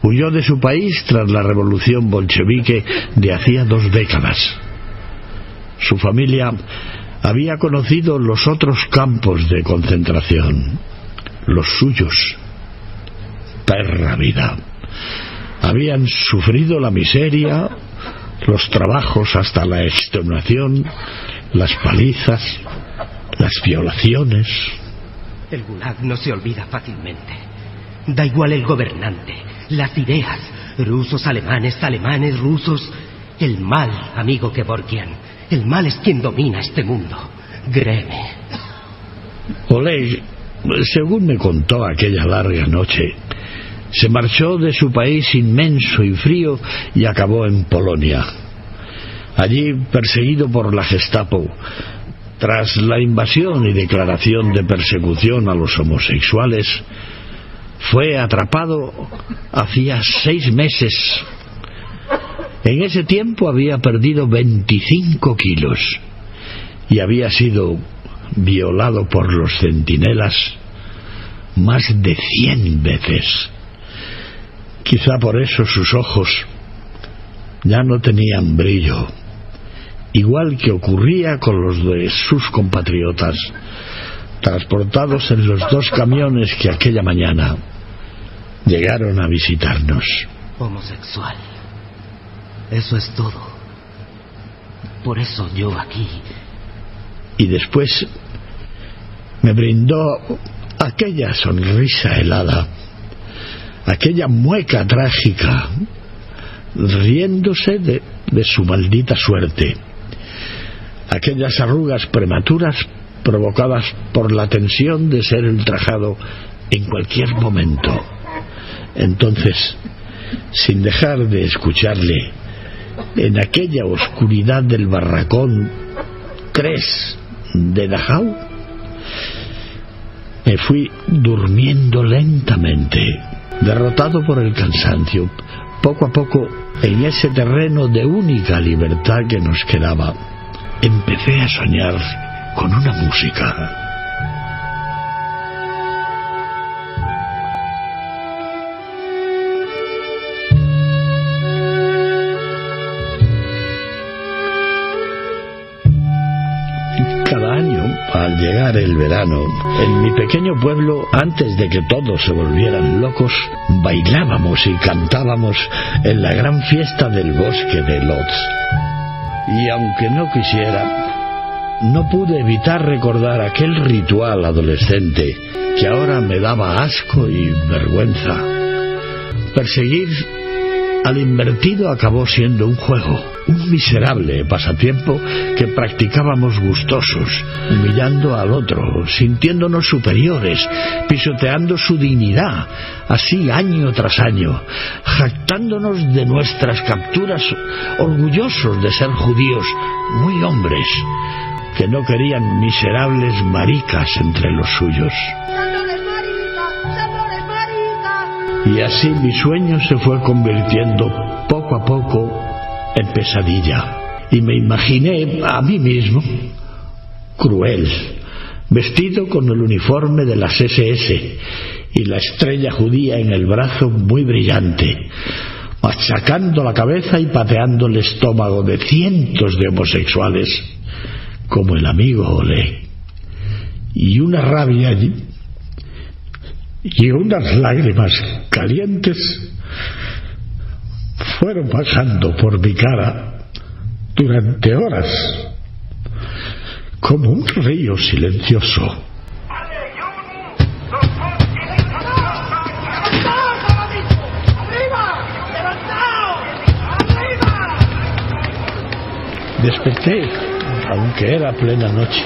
Huyó de su país tras la revolución bolchevique de hacía 2 décadas. Su familia había conocido los otros campos de concentración, los suyos. Perra vida. Habían sufrido la miseria, los trabajos hasta la extenuación, las palizas, las violaciones. El Gulag no se olvida fácilmente. Da igual el gobernante, las ideas, rusos, alemanes, alemanes, rusos. El mal, amigo Kevorkian, el mal es quien domina este mundo. Créeme. Oleg, según me contó aquella larga noche, Se marchó de su país inmenso y frío y acabó en Polonia. Allí, perseguido por la Gestapo, tras la invasión y declaración de persecución a los homosexuales, fue atrapado hacía 6 meses. En ese tiempo había perdido 25 kilos y había sido violado por los centinelas más de 100 veces. Quizá por eso sus ojos ya no tenían brillo, igual que ocurría con los de sus compatriotas, transportados en los 2 camiones que aquella mañana llegaron a visitarnos. Homosexual. Eso es todo. Por eso yo aquí. Y después me brindó aquella sonrisa helada, aquella mueca trágica, riéndose de su maldita suerte, aquellas arrugas prematuras provocadas por la tensión de ser ultrajado en cualquier momento. Entonces, sin dejar de escucharle, en aquella oscuridad del barracón 3 de Dachau, me fui durmiendo lentamente, derrotado por el cansancio. Poco a poco, en ese terreno de única libertad que nos quedaba, empecé a soñar con una música. Cada año, al llegar el verano, en mi pequeño pueblo, antes de que todos se volvieran locos, bailábamos y cantábamos en la gran fiesta del bosque de Lodz. Y aunque no quisiera, no pude evitar recordar aquel ritual adolescente que ahora me daba asco y vergüenza. Perseguir al invertido acabó siendo un juego, un miserable pasatiempo que practicábamos gustosos, humillando al otro, sintiéndonos superiores, pisoteando su dignidad, así año tras año, jactándonos de nuestras capturas, orgullosos de ser judíos, muy hombres, que no querían miserables maricas entre los suyos. Y así mi sueño se fue convirtiendo poco a poco en pesadilla. Y me imaginé a mí mismo, cruel, vestido con el uniforme de las SS y la estrella judía en el brazo muy brillante, machacando la cabeza y pateando el estómago de cientos de homosexuales, como el amigo Oleg. Y una rabia y unas lágrimas calientes fueron bajando por mi cara durante horas, como un río silencioso. Desperté, aunque era plena noche.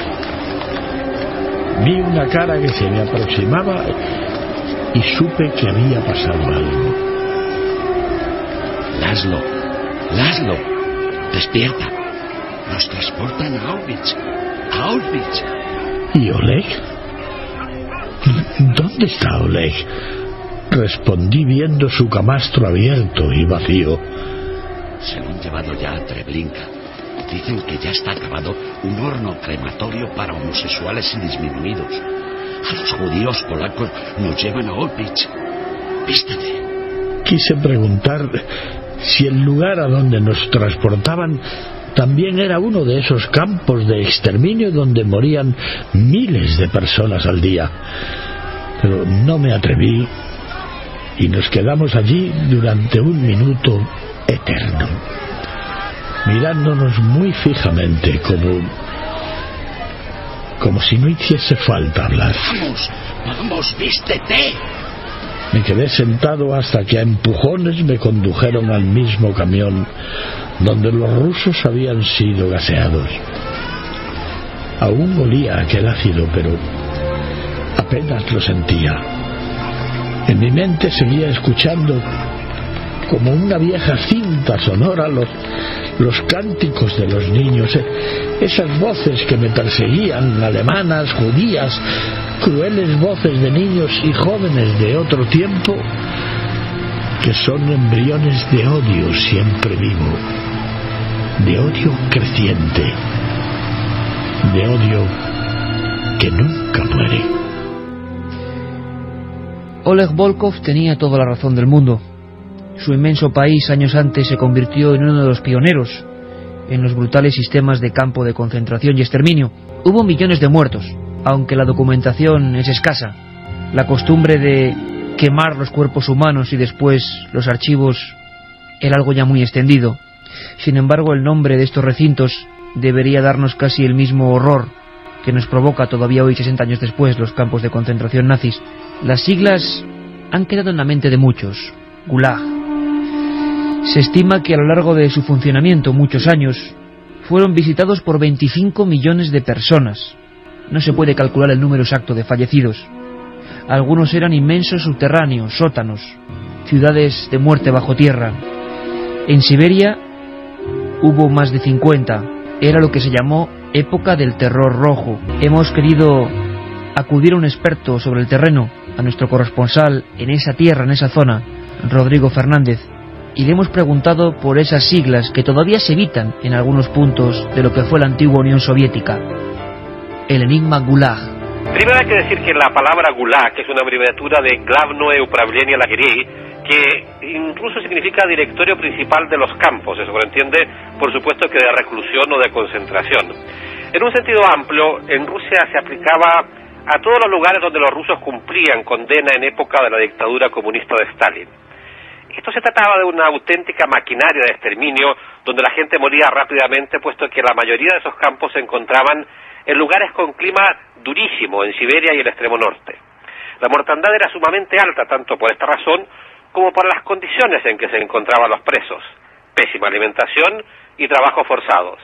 Vi una cara que se me aproximaba y supe que había pasado algo. Laszlo, despierta. Nos transportan a Auschwitz. ¿Y Oleg? ¿Dónde está Oleg? Respondí viendo su camastro abierto y vacío. Se lo han llevado ya a Treblinka. Dicen que ya está acabado un horno crematorio para homosexuales y disminuidos. A los judíos polacos nos llevan a Auschwitz. Vístete. Quise preguntar si el lugar a donde nos transportaban también era uno de esos campos de exterminio donde morían miles de personas al día. Pero no me atreví y nos quedamos allí durante un minuto eterno, mirándonos muy fijamente, como si no hiciese falta hablar. ¡Vamos, vístete! Me quedé sentado hasta que a empujones me condujeron al mismo camión donde los rusos habían sido gaseados. Aún olía aquel ácido, pero apenas lo sentía. En mi mente seguía escuchando como una vieja cinta sonora los cánticos de los niños, esas voces que me perseguían, alemanas, judías, crueles voces de niños y jóvenes de otro tiempo, que son embriones de odio siempre vivo, de odio creciente, de odio que nunca muere. Oleg Volkov tenía toda la razón del mundo. Su inmenso país años antes se convirtió en uno de los pioneros en los brutales sistemas de campo de concentración y exterminio. Hubo millones de muertos, aunque la documentación es escasa. La costumbre de quemar los cuerpos humanos y después los archivos era algo ya muy extendido. Sin embargo, el nombre de estos recintos debería darnos casi el mismo horror que nos provoca todavía hoy, 60 años después, los campos de concentración nazis. Las siglas han quedado en la mente de muchos. Gulag. Se estima que a lo largo de su funcionamiento, muchos años, fueron visitados por 25 millones de personas. No se puede calcular el número exacto de fallecidos. Algunos eran inmensos subterráneos, sótanos, ciudades de muerte bajo tierra. En Siberia hubo más de 50. Era lo que se llamó época del terror rojo. Hemos querido acudir a un experto sobre el terreno, a nuestro corresponsal en esa tierra, en esa zona, Rodrigo Fernández, y le hemos preguntado por esas siglas que todavía se evitan en algunos puntos de lo que fue la antigua Unión Soviética. El enigma Gulag. Primero hay que decir que la palabra Gulag es una abreviatura de Glavnoe Upravlenie Lagerii, que incluso significa directorio principal de los campos. Se sobreentiende, por supuesto, que de reclusión o de concentración. En un sentido amplio, en Rusia se aplicaba a todos los lugares donde los rusos cumplían condena en época de la dictadura comunista de Stalin. Esto se trataba de una auténtica maquinaria de exterminio donde la gente moría rápidamente, puesto que la mayoría de esos campos se encontraban en lugares con clima durísimo, en Siberia y el extremo norte. La mortandad era sumamente alta, tanto por esta razón como por las condiciones en que se encontraban los presos: pésima alimentación y trabajos forzados.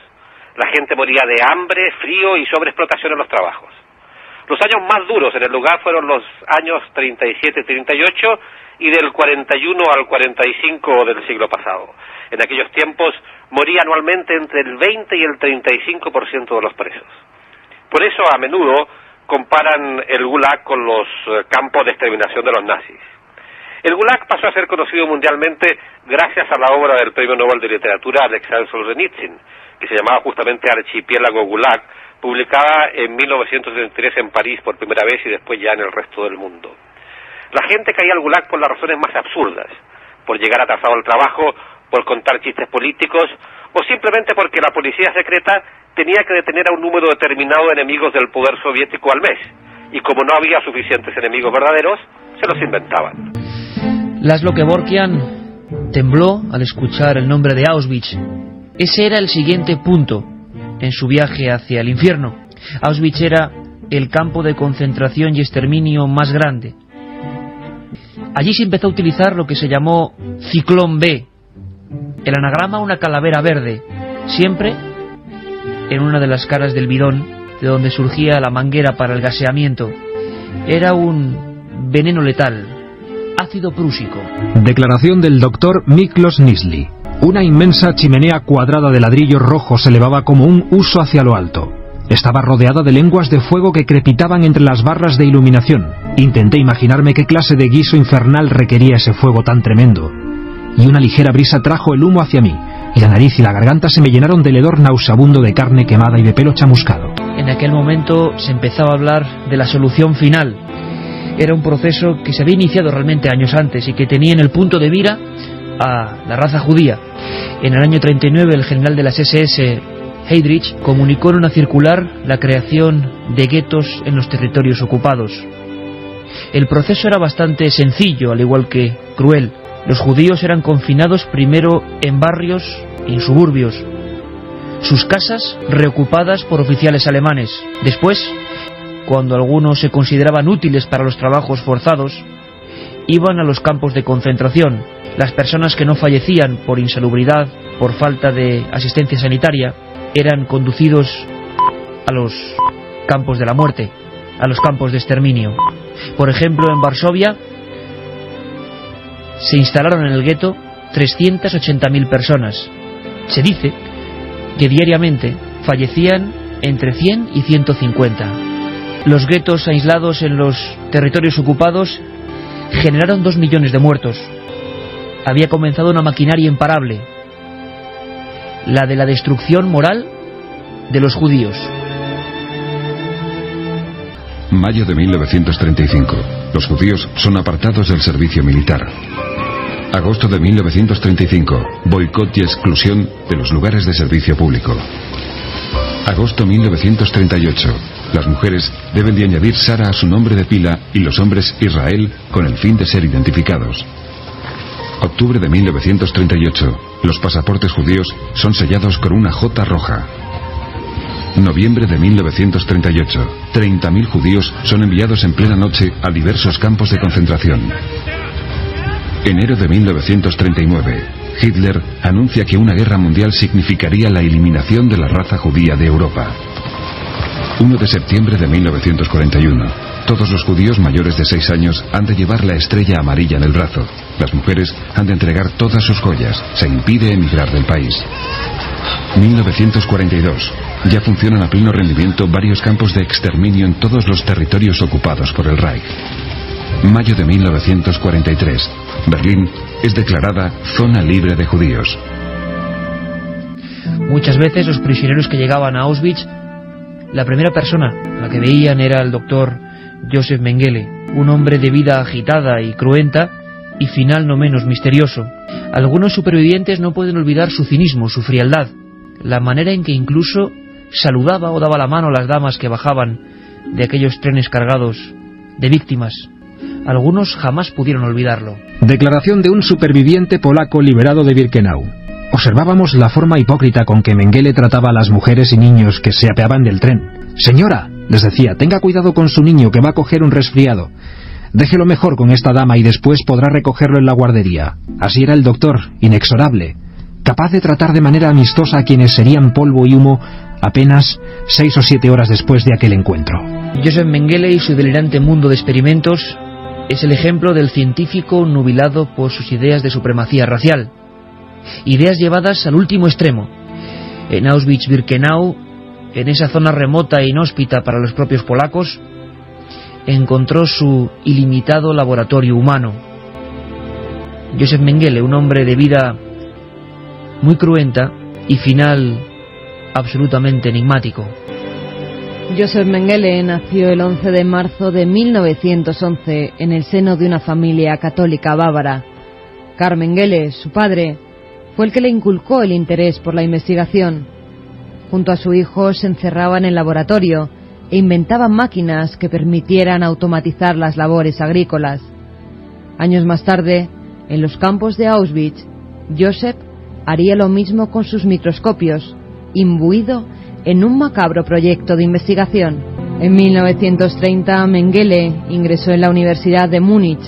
La gente moría de hambre, frío y sobreexplotación en los trabajos. Los años más duros en el lugar fueron los años 37 y 38 y del 41 al 45 del siglo pasado. En aquellos tiempos moría anualmente entre el 20 y el 35% de los presos. Por eso a menudo comparan el Gulag con los campos de exterminación de los nazis. El Gulag pasó a ser conocido mundialmente gracias a la obra del Premio Nobel de Literatura Alexander Solzhenitsyn, que se llamaba justamente Archipiélago Gulag, publicada en 1933 en París por primera vez y después ya en el resto del mundo. La gente caía al Gulag por las razones más absurdas: por llegar atrasado al trabajo, por contar chistes políticos, o simplemente porque la policía secreta tenía que detener a un número determinado de enemigos del poder soviético al mes, y como no había suficientes enemigos verdaderos, se los inventaban. Laszlo Kevorkian tembló al escuchar el nombre de Auschwitz. Ese era el siguiente punto en su viaje hacia el infierno. Auschwitz era el campo de concentración y exterminio más grande. Allí se empezó a utilizar lo que se llamó Ciclón B, el anagrama una calavera verde, siempre en una de las caras del bidón de donde surgía la manguera para el gaseamiento. Era un veneno letal, ácido prúsico. Declaración del doctor Miklos Nisli. Una inmensa chimenea cuadrada de ladrillos rojos se elevaba como un huso hacia lo alto. Estaba rodeada de lenguas de fuego que crepitaban entre las barras de iluminación. Intenté imaginarme qué clase de guiso infernal requería ese fuego tan tremendo. Y una ligera brisa trajo el humo hacia mí, y la nariz y la garganta se me llenaron del hedor nauseabundo de carne quemada y de pelo chamuscado. En aquel momento se empezaba a hablar de la solución final. Era un proceso que se había iniciado realmente años antes y que tenía en el punto de mira a la raza judía. En el año 39 el general de las SS, Heydrich, comunicó en una circular la creación de guetos en los territorios ocupados. El proceso era bastante sencillo, al igual que cruel. Los judíos eran confinados primero en barrios y en suburbios, sus casas reocupadas por oficiales alemanes. Después, cuando algunos se consideraban útiles para los trabajos forzados, iban a los campos de concentración. Las personas que no fallecían por insalubridad, por falta de asistencia sanitaria, eran conducidos a los campos de la muerte, a los campos de exterminio. Por ejemplo, en Varsovia se instalaron en el gueto 380.000 personas. Se dice que diariamente fallecían entre 100 y 150. Los guetos aislados en los territorios ocupados generaron 2 millones de muertos. Había comenzado una maquinaria imparable, la de la destrucción moral de los judíos. Mayo de 1935. Los judíos son apartados del servicio militar. Agosto de 1935. Boicot y exclusión de los lugares de servicio público. Agosto 1938. Las mujeres deben de añadir Sara a su nombre de pila y los hombres Israel con el fin de ser identificados. Octubre de 1938. Los pasaportes judíos son sellados con una J roja. Noviembre de 1938. 30.000 judíos son enviados en plena noche a diversos campos de concentración. Enero de 1939. Hitler anuncia que una guerra mundial significaría la eliminación de la raza judía de Europa. 1 de septiembre de 1941. Todos los judíos mayores de 6 años han de llevar la estrella amarilla en el brazo. Las mujeres han de entregar todas sus joyas. Se impide emigrar del país. 1942. Ya funcionan a pleno rendimiento varios campos de exterminio en todos los territorios ocupados por el Reich. Mayo de 1943. Berlín es declarada zona libre de judíos. Muchas veces los prisioneros que llegaban a Auschwitz, la primera persona a la que veían era el doctor Joseph Mengele, un hombre de vida agitada y cruenta y final no menos misterioso. Algunos supervivientes no pueden olvidar su cinismo, su frialdad, la manera en que incluso saludaba o daba la mano a las damas que bajaban de aquellos trenes cargados de víctimas. Algunos jamás pudieron olvidarlo. Declaración de un superviviente polaco liberado de Birkenau. Observábamos la forma hipócrita con que Mengele trataba a las mujeres y niños que se apeaban del tren. «Señora», les decía, «tenga cuidado con su niño que va a coger un resfriado. Déjelo mejor con esta dama y después podrá recogerlo en la guardería». Así era el doctor, inexorable, capaz de tratar de manera amistosa a quienes serían polvo y humo apenas 6 o 7 horas después de aquel encuentro. Joseph Mengele y su delirante mundo de experimentos es el ejemplo del científico nubilado por sus ideas de supremacía racial. Ideas llevadas al último extremo. En Auschwitz-Birkenau, en esa zona remota e inhóspita para los propios polacos, encontró su ilimitado laboratorio humano. Joseph Mengele, un hombre de vida muy cruenta y final absolutamente enigmático. Joseph Mengele nació el 11 de marzo de 1911 en el seno de una familia católica bávara. Karl Mengele, su padre, fue el que le inculcó el interés por la investigación. Junto a su hijo se encerraba en el laboratorio e inventaban máquinas que permitieran automatizar las labores agrícolas. Años más tarde, en los campos de Auschwitz, Joseph haría lo mismo con sus microscopios, imbuido en un macabro proyecto de investigación. En 1930, Mengele ingresó en la Universidad de Múnich.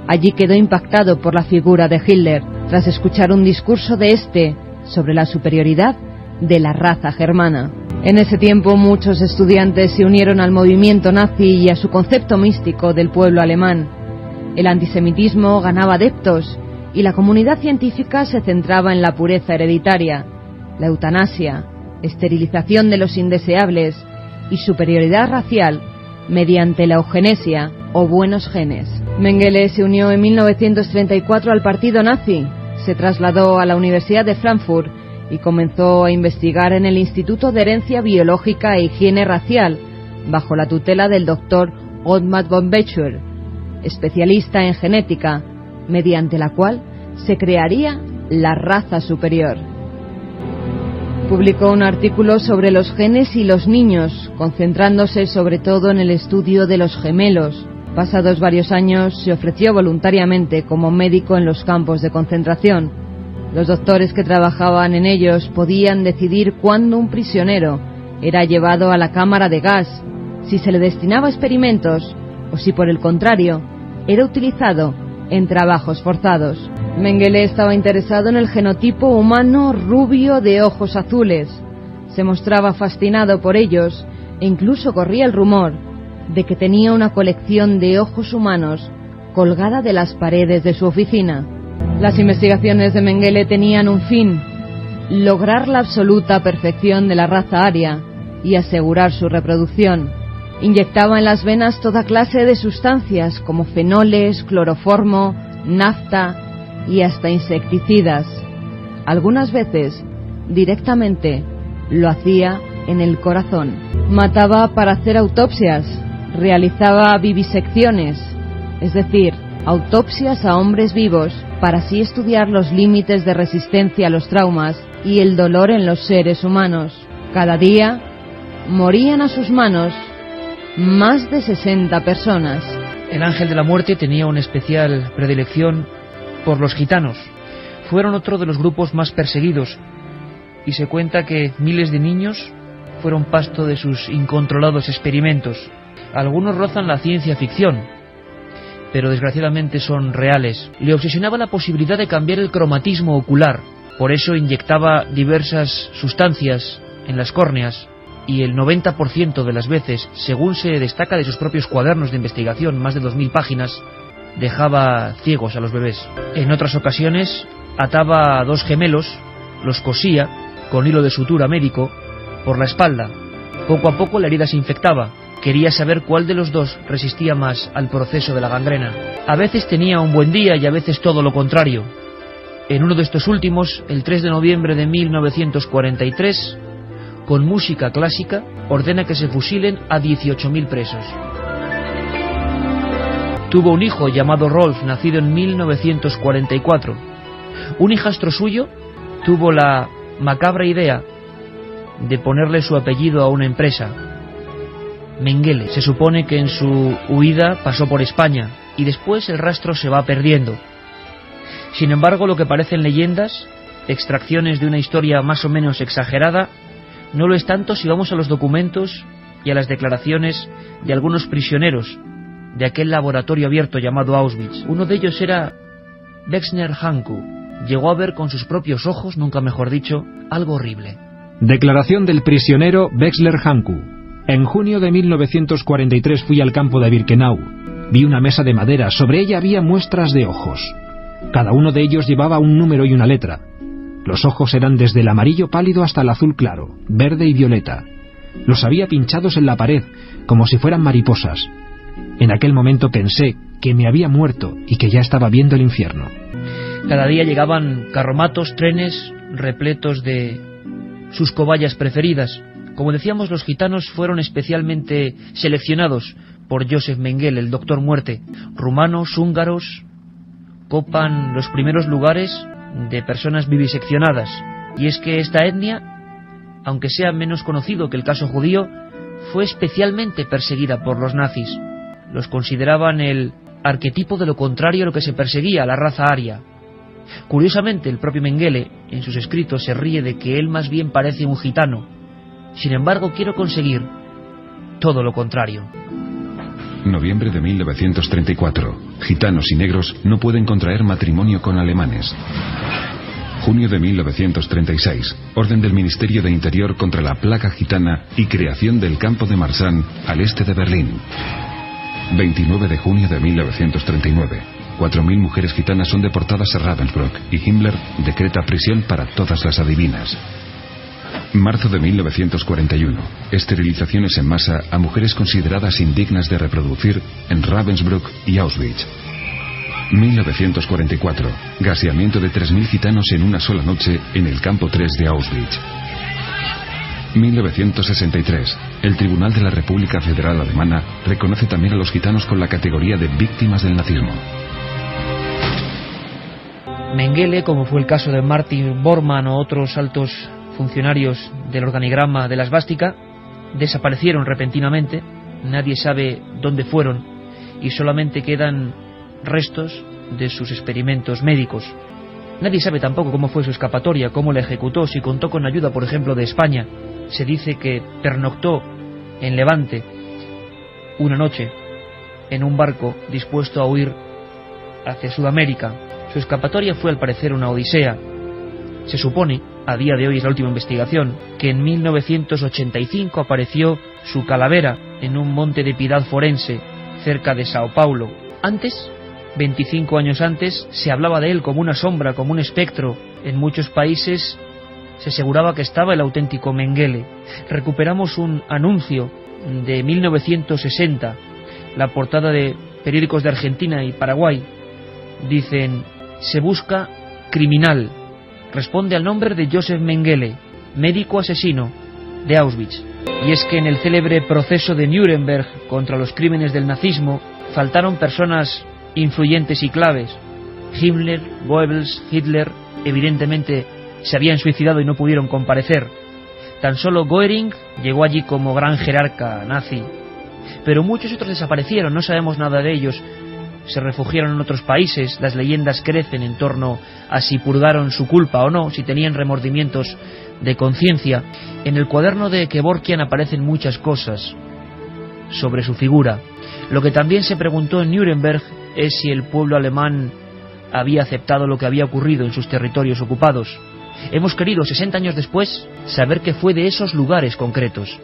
Allí quedó impactado por la figura de Hitler, tras escuchar un discurso de este sobre la superioridad de la raza germana. En ese tiempo, muchos estudiantes se unieron al movimiento nazi y a su concepto místico del pueblo alemán. El antisemitismo ganaba adeptos y la comunidad científica se centraba en la pureza hereditaria, la eutanasia, esterilización de los indeseables y superioridad racial mediante la eugenesia o buenos genes. Mengele se unió en 1934 al partido nazi, se trasladó a la Universidad de Frankfurt y comenzó a investigar en el Instituto de Herencia Biológica e Higiene Racial, bajo la tutela del doctor Ottmar von Becher, especialista en genética, mediante la cual se crearía la raza superior. Publicó un artículo sobre los genes y los niños, concentrándose sobre todo en el estudio de los gemelos. Pasados varios años, se ofreció voluntariamente como médico en los campos de concentración. Los doctores que trabajaban en ellos podían decidir cuándo un prisionero era llevado a la cámara de gas, si se le destinaba a experimentos o si, por el contrario, era utilizado en trabajos forzados. Mengele estaba interesado en el genotipo humano rubio de ojos azules. Se mostraba fascinado por ellos e incluso corría el rumor de que tenía una colección de ojos humanos colgada de las paredes de su oficina. Las investigaciones de Mengele tenían un fin: lograr la absoluta perfección de la raza aria y asegurar su reproducción. Inyectaba en las venas toda clase de sustancias como fenoles, cloroformo, nafta y hasta insecticidas. Algunas veces, directamente, lo hacía en el corazón. Mataba para hacer autopsias, realizaba vivisecciones, es decir, autopsias a hombres vivos para así estudiar los límites de resistencia a los traumas y el dolor en los seres humanos. Cada día morían a sus manos más de 60 personas. El ángel de la muerte tenía una especial predilección por los gitanos. Fueron otro de los grupos más perseguidos y se cuenta que miles de niños fueron pasto de sus incontrolados experimentos. Algunos rozan la ciencia ficción, pero desgraciadamente son reales. Le obsesionaba la posibilidad de cambiar el cromatismo ocular, por eso inyectaba diversas sustancias en las córneas y el 90% de las veces, según se destaca de sus propios cuadernos de investigación, más de 2000 páginas, dejaba ciegos a los bebés. En otras ocasiones ataba a dos gemelos, los cosía con hilo de sutura médico por la espalda. Poco a poco la herida se infectaba. Quería saber cuál de los dos resistía más al proceso de la gangrena. A veces tenía un buen día y a veces todo lo contrario. En uno de estos últimos, el 3 de noviembre de 1943, con música clásica, ordena que se fusilen a 18.000 presos. Tuvo un hijo llamado Rolf, nacido en 1944. Un hijastro suyo tuvo la macabra idea de ponerle su apellido a una empresa, Mengele. Se supone que en su huida pasó por España y después el rastro se va perdiendo. Sin embargo, lo que parecen leyendas, extracciones de una historia más o menos exagerada, no lo es tanto si vamos a los documentos y a las declaraciones de algunos prisioneros de aquel laboratorio abierto llamado Auschwitz. Uno de ellos era Wexner Hanku. Llegó a ver con sus propios ojos, nunca mejor dicho, algo horrible. Declaración del prisionero Wexler Hanku. En junio de 1943 fui al campo de Birkenau. Vi una mesa de madera, sobre ella había muestras de ojos. Cada uno de ellos llevaba un número y una letra. Los ojos eran desde el amarillo pálido hasta el azul claro, verde y violeta. Los había pinchados en la pared, como si fueran mariposas. En aquel momento pensé que me había muerto y que ya estaba viendo el infierno. Cada día llegaban carromatos, trenes repletos de sus cobayas preferidas. Como decíamos, los gitanos fueron especialmente seleccionados por Joseph Mengele, el Doctor Muerte. Rumanos, húngaros, copan los primeros lugares de personas viviseccionadas. Y es que esta etnia, aunque sea menos conocido que el caso judío, fue especialmente perseguida por los nazis. Los consideraban el arquetipo de lo contrario a lo que se perseguía, la raza aria. Curiosamente, el propio Mengele, en sus escritos, se ríe de que él más bien parece un gitano. Sin embargo, quiero conseguir todo lo contrario. Noviembre de 1934. Gitanos y negros no pueden contraer matrimonio con alemanes. Junio de 1936. Orden del Ministerio de Interior contra la plaga gitana y creación del campo de Marsan, al este de Berlín. 29 de junio de 1939. 4.000 mujeres gitanas son deportadas a Ravensbrück y Himmler decreta prisión para todas las adivinas. Marzo de 1941. Esterilizaciones en masa a mujeres consideradas indignas de reproducir en Ravensbrück y Auschwitz. 1944. Gaseamiento de 3.000 gitanos en una sola noche en el campo 3 de Auschwitz. 1963. El Tribunal de la República Federal Alemana reconoce también a los gitanos con la categoría de víctimas del nazismo. Mengele, como fue el caso de Martin Bormann o otros altos funcionarios del organigrama de la esvástica, desaparecieron repentinamente. Nadie sabe dónde fueron y solamente quedan restos de sus experimentos médicos. Nadie sabe tampoco cómo fue su escapatoria, cómo la ejecutó, si contó con ayuda, por ejemplo, de España. Se dice que pernoctó en Levante una noche en un barco dispuesto a huir hacia Sudamérica. Su escapatoria fue al parecer una odisea. Se supone, a día de hoy es la última investigación, que en 1985 apareció su calavera en un monte de piedad forense cerca de Sao Paulo. Antes 25 años antes se hablaba de él como una sombra, como un espectro. En muchos países se aseguraba que estaba el auténtico Mengele. Recuperamos un anuncio de 1960, la portada de periódicos de Argentina y Paraguay. Dicen: se busca criminal. Responde al nombre de Josef Mengele, médico asesino de Auschwitz. Y es que en el célebre proceso de Nuremberg contra los crímenes del nazismo faltaron personas influyentes y claves. Himmler, Goebbels, Hitler, evidentemente se habían suicidado y no pudieron comparecer. Tan solo Göring llegó allí como gran jerarca nazi, pero muchos otros desaparecieron, no sabemos nada de ellos. Se refugiaron en otros países, las leyendas crecen en torno a si purgaron su culpa o no, si tenían remordimientos de conciencia. En el cuaderno de Kevorkian aparecen muchas cosas sobre su figura. Lo que también se preguntó en Nuremberg es si el pueblo alemán había aceptado lo que había ocurrido en sus territorios ocupados. Hemos querido, 60 años después, saber qué fue de esos lugares concretos,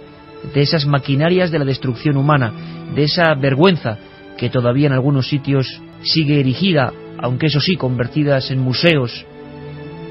de esas maquinarias de la destrucción humana, de esa vergüenza que todavía en algunos sitios sigue erigida, aunque eso sí, convertidas en museos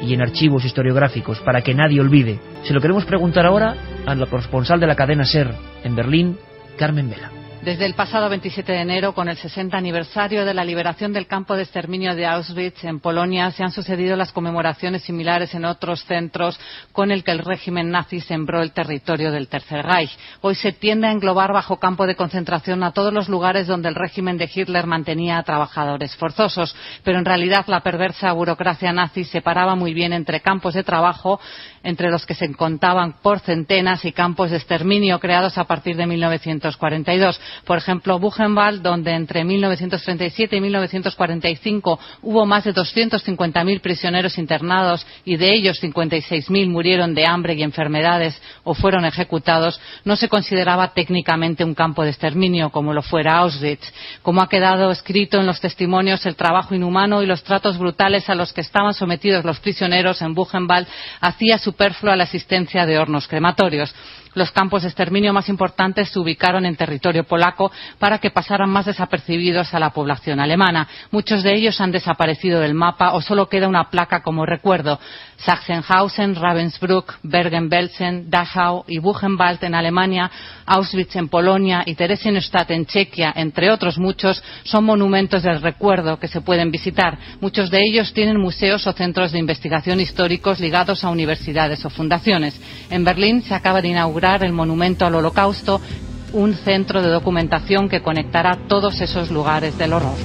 y en archivos historiográficos, para que nadie olvide. Se lo queremos preguntar ahora a la corresponsal de la cadena SER en Berlín, Carmen Vela. Desde el pasado 27 de enero, con el 60 aniversario de la liberación del campo de exterminio de Auschwitz en Polonia, se han sucedido las conmemoraciones similares en otros centros con el que el régimen nazi sembró el territorio del Tercer Reich. Hoy se tiende a englobar bajo campo de concentración a todos los lugares donde el régimen de Hitler mantenía a trabajadores forzosos, pero en realidad la perversa burocracia nazi separaba muy bien entre campos de trabajo, entre los que se contaban por centenas, y campos de exterminio creados a partir de 1942. Por ejemplo, Buchenwald, donde entre 1937 y 1945 hubo más de 250.000 prisioneros internados y de ellos 56.000 murieron de hambre y enfermedades o fueron ejecutados, no se consideraba técnicamente un campo de exterminio como lo fuera Auschwitz. Como ha quedado escrito en los testimonios, el trabajo inhumano y los tratos brutales a los que estaban sometidos los prisioneros en Buchenwald hacía superflua la existencia de hornos crematorios. Los campos de exterminio más importantes se ubicaron en territorio polaco para que pasaran más desapercibidos a la población alemana. Muchos de ellos han desaparecido del mapa o solo queda una placa como recuerdo. Sachsenhausen, Ravensbrück, Bergen-Belsen, Dachau y Buchenwald en Alemania, Auschwitz en Polonia y Theresienstadt en Chequia, entre otros muchos, son monumentos del recuerdo que se pueden visitar. Muchos de ellos tienen museos o centros de investigación históricos ligados a universidades o fundaciones. En Berlín se acaba de inaugurar el Monumento al Holocausto, un centro de documentación que conectará todos esos lugares del horror.